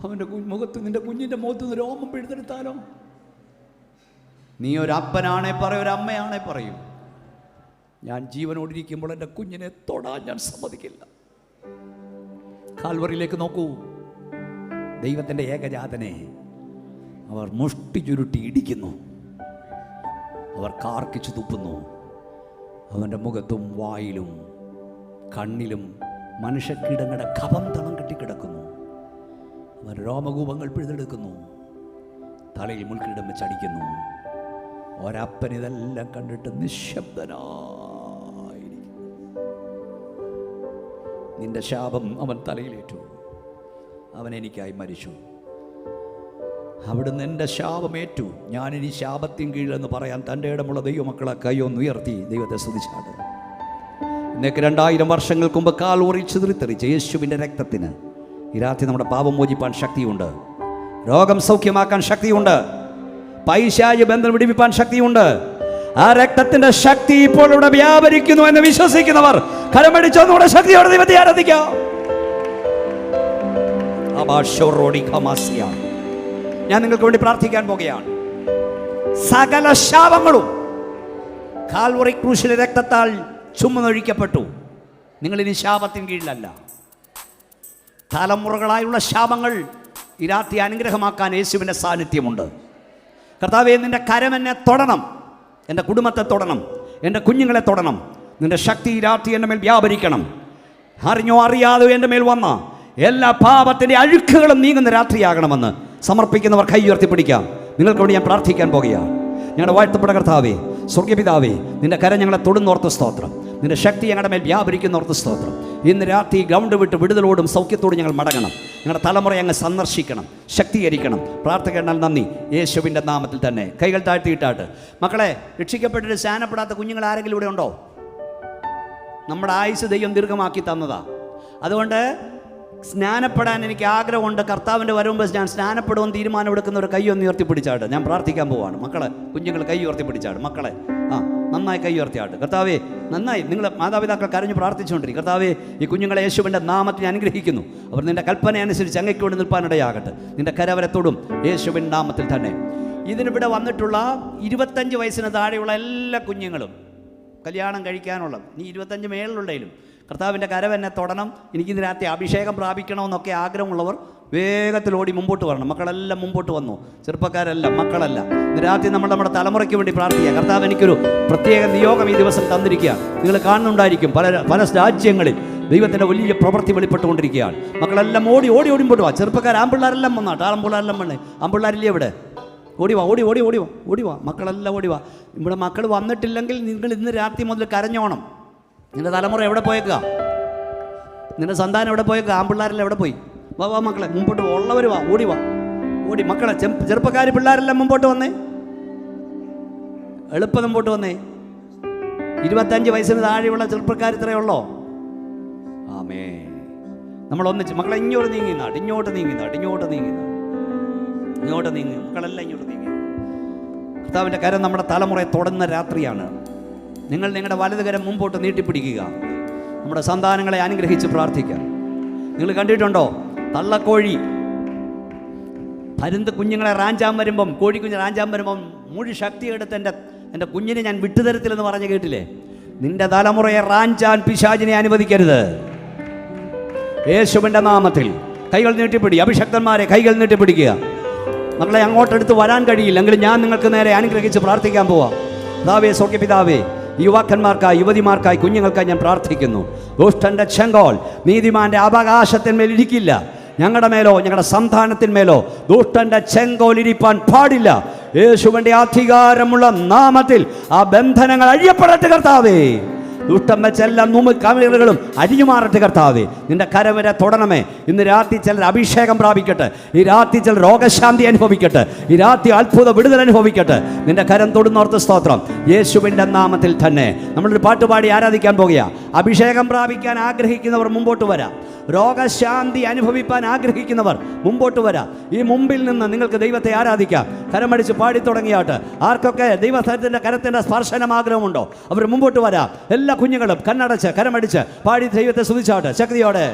അവൻ്റെ മുഖത്ത് നിന്റെ കുഞ്ഞിൻ്റെ മുഖത്ത് നിന്ന് രോമം പിഴുതെടുത്താലോ? നീ ഒരപ്പനാണെ പറയും, ഒരമ്മയാണെ പറയും, ഞാൻ ജീവനോടിരിക്കുമ്പോൾ എൻ്റെ കുഞ്ഞിനെ തൊടാൻ ഞാൻ സമ്മതിക്കില്ല. കാൽവറിയിലേക്ക് നോക്കൂ. ദൈവത്തിൻ്റെ ഏകജാതനെ അവർ മുഷ്ടി ചുരുട്ടി ഇടിക്കുന്നു, അവർ കാർക്കിച്ചു തുപ്പുന്നു. അവൻ്റെ മുഖത്തും വായിലും കണ്ണിലും മനുഷ്യക്കീടങ്ങളുടെ കഫം തളം കെട്ടിക്കിടക്കുന്നു. അവൻ രോമകൂപങ്ങൾ പിഴുതെടുക്കുന്നു, തലയിൽ മുൾക്കിടം വെച്ചടിക്കുന്നു. ഒരപ്പൻ ഇതെല്ലാം കണ്ടിട്ട് നിശബ്ദനായിരിക്കും. നിന്റെ ശാപം അവൻ തലയിലേറ്റു, അവൻ എനിക്കായി മരിച്ചു. അവിടുന്ന് എൻ്റെ ശാപമേറ്റു, ഞാനിനി ശാപത്തിൻ കീഴിലെന്ന് പറയാൻ തൻ്റെ ഇടമുള്ള ദൈവമക്കളെ കൈയൊന്നുയർത്തി ദൈവത്തെ സ്തുതിച്ചാട്. ഇന്നേക്ക് 2000 വർഷങ്ങൾക്ക് മുമ്പ് കാൽവറിയിൽ ചിതറിത്തെറിച്ച യേശുവിൻ്റെ രക്തത്തിന് ഈ രാത്രി നമ്മുടെ പാപം മോചിപ്പാൻ ശക്തിയുണ്ട്, രോഗം സൗഖ്യമാക്കാൻ ശക്തിയുണ്ട്, പൈശാചിക ബന്ധം വിടിവിപ്പാൻ ശക്തിയുണ്ട്. ആ രക്തത്തിന്റെ ശക്തി ഇപ്പോൾ ഇവിടെ വ്യാപരിക്കുന്നു എന്ന് വിശ്വസിക്കുന്നവർ കരമടിച്ചൊന്നുകൂടെ ശക്തിയോടെ ദൈവത്തെ ആരാധിക്കാം. ഞാൻ നിങ്ങൾക്ക് വേണ്ടി പ്രാർത്ഥിക്കാൻ പോകുകയാണ്. സകല ശാപങ്ങളും കാൽവറി ക്രൂശിലെ രക്തത്താൽ ചുമന്നൊഴിക്കപ്പെട്ടു. നിങ്ങളിനി ശാപത്തിന് കീഴിലല്ല. തലമുറകളായുള്ള ശാപങ്ങൾ ഈ രാത്രി അനുഗ്രഹമാക്കാൻ യേശുവിൻ്റെ സാന്നിധ്യമുണ്ട്. കർത്താവേ, നിന്റെ കരം എന്നെ തൊടണം, എൻ്റെ കുടുംബത്തെ തൊടണം, എൻ്റെ കുഞ്ഞുങ്ങളെ തൊടണം. നിന്റെ ശക്തി ഈ രാത്രി എൻ്റെ മേൽ വ്യാപരിക്കണം. അറിഞ്ഞോ അറിയാതെ എൻ്റെ മേൽ വന്ന എല്ലാ പാപത്തിൻ്റെ അഴുക്കുകളും നീങ്ങുന്ന രാത്രിയാകണമെന്ന് സമർപ്പിക്കുന്നവർ കൈ ഉയർത്തിപ്പിടിക്കാം. നിങ്ങൾക്ക് വേണ്ടി ഞാൻ പ്രാർത്ഥിക്കാൻ പോകുകയാണ്. ഞങ്ങളുടെ വാഴ്ത്തപ്പെട്ട കർത്താവേ, സ്വർഗ്ഗപിതാവേ, നിന്റെ കരം ഞങ്ങളെ തൊടുന്നോർത്ത് സ്തോത്രം, നിന്റെ ശക്തി ഞങ്ങളുടെ മേൽ വ്യാപരിക്കുന്നോർത്ത് സ്തോത്രം. ഇന്ന് രാത്രി ഗ്രൗണ്ട് വിട്ട് വിടുതലോടും സൗഖ്യത്തോടും ഞങ്ങൾ മടങ്ങണം. ഞങ്ങളുടെ തലമുറയെ അങ്ങ് സന്ദർശിക്കണം, ശക്തീകരിക്കണം. പ്രാർത്ഥിക്കേണ്ടാൽ നന്ദി, യേശുവിൻ്റെ നാമത്തിൽ തന്നെ. കൈകൾ താഴ്ത്തിയിട്ടാട്ട്. മക്കളെ, രക്ഷിക്കപ്പെട്ടിട്ട് സ്നാനപ്പെടാത്ത കുഞ്ഞുങ്ങൾ ആരെങ്കിലും ഇവിടെ ഉണ്ടോ? നമ്മുടെ ആയുസ് ദൈവം ദീർഘമാക്കി തന്നതാ. അതുകൊണ്ട് സ്നാനപ്പെടാൻ എനിക്ക് ആഗ്രഹമുണ്ട്. കർത്താവിൻ്റെ വരുമ്പോൾ ഞാൻ സ്നാനപ്പെടുമെന്ന് തീരുമാനമെടുക്കുന്നവർ കൈ ഒന്ന് ഉയർത്തിപ്പിടിച്ചാട്ട്. ഞാൻ പ്രാർത്ഥിക്കാൻ പോവാണ്. മക്കളെ, കുഞ്ഞുങ്ങൾ കൈ ഉയർത്തിപ്പിടിച്ചാട്ട്. മക്കളെ, നന്നായി കൈ ഉയർത്തിയാട്ട്. കർത്താവേ, നന്നായി നിങ്ങൾ മാതാപിതാക്കൾ കരഞ്ഞ് പ്രാർത്ഥിച്ചുകൊണ്ടിരിക്കും. കർത്താവേ, ഈ കുഞ്ഞുങ്ങളെ യേശുവിൻ്റെ നാമത്തിൽ അനുഗ്രഹിക്കുന്നു. അവർ നിൻ്റെ കൽപ്പന അനുസരിച്ച് അങ്ങയ്ക്ക് കൊണ്ട് നിൽപ്പാനിടയാകട്ടെ. നിൻ്റെ കരവരത്തോടും യേശുവിൻ്റെ നാമത്തിൽ തന്നെ. ഇതിനിവിടെ വന്നിട്ടുള്ള 25 വയസ്സിന് താഴെയുള്ള എല്ലാ കുഞ്ഞുങ്ങളും, കല്യാണം കഴിക്കാനുള്ള, നീ 25 മേളിലുണ്ടെങ്കിലും കർത്താവിൻ്റെ കരം എന്നെ തൊടണം, എനിക്കിന്ന് രാത്രി അഭിഷേകം പ്രാപിക്കണമെന്നൊക്കെ ആഗ്രഹമുള്ളവർ വേഗത്തിൽ ഓടി മുമ്പോട്ട് വരണം. മക്കളെല്ലാം മുമ്പോട്ട് വന്നു, ചെറുപ്പക്കാരെല്ലാം, മക്കളല്ല. ഇന്ന് രാത്രി നമ്മുടെ തലമുറയ്ക്ക് വേണ്ടി പ്രാർത്ഥിക്കുക. കർത്താവ് എനിക്കൊരു പ്രത്യേക നിയോഗം ഈ ദിവസം തന്നിരിക്കുക. നിങ്ങൾ കാണുന്നുണ്ടായിരിക്കും പല രാജ്യങ്ങളിൽ ദൈവത്തിൻ്റെ വലിയ പ്രവൃത്തി വെളിപ്പെട്ടുകൊണ്ടിരിക്കുകയാണ്. മക്കളെല്ലാം ഓടി ഓടി ഓടി മുമ്പോട്ട് വാ. ചെറുപ്പക്കാർ ആമ്പിള്ളാരെല്ലാം വന്നാട്ട്, ആമ്പിള്ളാരെല്ലാം വന്നേ. ആമ്പിള്ളാരില്ലേ ഇവിടെ? ഓടിവാ, ഓടി ഓടി ഓടി വാ, ഓടിവാ, മക്കളെല്ലാം ഓടിവാ. ഇവിടെ മക്കൾ വന്നിട്ടില്ലെങ്കിൽ നിങ്ങൾ ഇന്ന് രാത്രി മുതൽ കരഞ്ഞോണം. നിൻ്റെ തലമുറ എവിടെ പോയേക്കുക? നിൻ്റെ സന്താനം എവിടെ പോയേക്കുക? ആമ്പിള്ളാരെല്ലാം എവിടെ പോയി? വാ വാ മക്കളെ, മുമ്പോട്ട് ഉള്ളവർ വാ, ഓടി വാ, ഓടി. മക്കളെ ചെറുപ്പക്കാർ പിള്ളേരെല്ലാം മുമ്പോട്ട് വന്നേ, എളുപ്പം മുമ്പോട്ട് വന്നേ. 25 വയസ്സിന് താഴെയുള്ള ചെറുപ്പക്കാർ ഇത്രയേ ഉള്ളോ? ആമേ. നമ്മളൊന്നിച്ച് മക്കളെ ഇങ്ങോട്ട് നീങ്ങിന്നാട്ട്, ഇങ്ങോട്ട് നീങ്ങിന്നാട്ട്, ഇങ്ങോട്ട് നീങ്ങുന്ന, ഇങ്ങോട്ട് നീങ്ങി, മക്കളെല്ലാം ഇങ്ങോട്ട് നീങ്ങി. കർത്താവിൻ്റെ കരം നമ്മുടെ തലമുറയെ തൊടുന്ന രാത്രിയാണ്. നിങ്ങൾ നിങ്ങളുടെ വലത് കരം മുമ്പോട്ട് നീട്ടിപ്പിടിക്കുക. നമ്മുടെ സന്താനങ്ങളെ അനുഗ്രഹിച്ച് പ്രാർത്ഥിക്കുക. നിങ്ങൾ കണ്ടിട്ടുണ്ടോ തള്ളക്കോഴി പരുന്ത് കുഞ്ഞുങ്ങളെ റാഞ്ചാൻ വരുമ്പം, കോഴിക്കുഞ്ഞ് റാഞ്ചാൻ വരുമ്പം മുഴു ശക്തി എടുത്ത് എൻ്റെ കുഞ്ഞിനെ ഞാൻ വിട്ടുതരത്തില്ലെന്ന് പറഞ്ഞ് കേട്ടില്ലേ? നിന്റെ തലമുറയെ റാഞ്ചാൻ പിശാചിനെ അനുവദിക്കരുത്. യേശുവിൻ്റെ നാമത്തിൽ കൈകൾ നീട്ടിപ്പിടി. അഭിഷക്തന്മാരെ കൈകൾ നീട്ടിപ്പിടിക്കുക. നമ്മളെ അങ്ങോട്ടെടുത്ത് വരാൻ കഴിയില്ലെങ്കിലും ഞാൻ നിങ്ങൾക്ക് നേരെ അനുഗ്രഹിച്ച് പ്രാർത്ഥിക്കാൻ പോവാം. പിതാവേ, സ്വർഗ്ഗ പിതാവേ, യുവാക്കന്മാർക്കായി, യുവതിമാർക്കായി, കുഞ്ഞുങ്ങൾക്കായി ഞാൻ പ്രാർത്ഥിക്കുന്നു. ദുഷ്ടന്റെ ചെങ്കോൽ നീതിമാന്റെ അവകാശത്തിന്മേൽ ഇരിക്കില്ല. ഞങ്ങളുടെ മേലോ ഞങ്ങളുടെ സന്താനത്തിന്മേലോ ദുഷ്ടന്റെ ചെങ്കോൽ ഇരിപ്പാൻ പാടില്ല. യേശുവിൻ്റെ അധികാരമുള്ള നാമത്തിൽ ആ ബന്ധനങ്ങൾ അഴിയപ്പെടട്ടെ കർത്താവേ. ദുഷ്ടം വെച്ചെല്ലാം കമിറുകളും അരിഞ്ഞു മാറട്ടെ കർത്താവേ. നിന്റെ കരവരെ തൊടണമേ. ഇന്ന് രാത്രി ചിലർ അഭിഷേകം പ്രാപിക്കട്ടെ. ഈ രാത്രി ചിലർ രോഗശാന്തി അനുഭവിക്കട്ടെ. ഈ രാത്രി അത്ഭുത വിടുതൽ അനുഭവിക്കട്ടെ. നിന്റെ കരം തൊടുന്നോർത്ത് സ്തോത്രം. യേശുവിൻ്റെ നാമത്തിൽ തന്നെ നമ്മളൊരു പാട്ടുപാടി ആരാധിക്കാൻ പോകുക. അഭിഷേകം പ്രാപിക്കാൻ ആഗ്രഹിക്കുന്നവർ മുമ്പോട്ട് വരാം. രോഗശാന്തി അനുഭവിപ്പാൻ ആഗ്രഹിക്കുന്നവർ മുമ്പോട്ട് വരാം. ഈ മുമ്പിൽ നിന്ന് നിങ്ങൾക്ക് ദൈവത്തെ ആരാധിക്കാം. കരമടിച്ച് പാടി തുടങ്ങിയാട്ട്. ആർക്കൊക്കെ ദൈവത്തിൻ്റെ കരത്തിൻ്റെ സ്പർശനം ആഗ്രഹമുണ്ടോ അവർ മുമ്പോട്ട് വരാം. എല്ലാ കുഞ്ഞുങ്ങളും കണ്ണടച്ച് കരമടിച്ച് പാടി ദൈവത്തെ സ്തുതിച്ചാട്ട് ശക്തിയോടെ.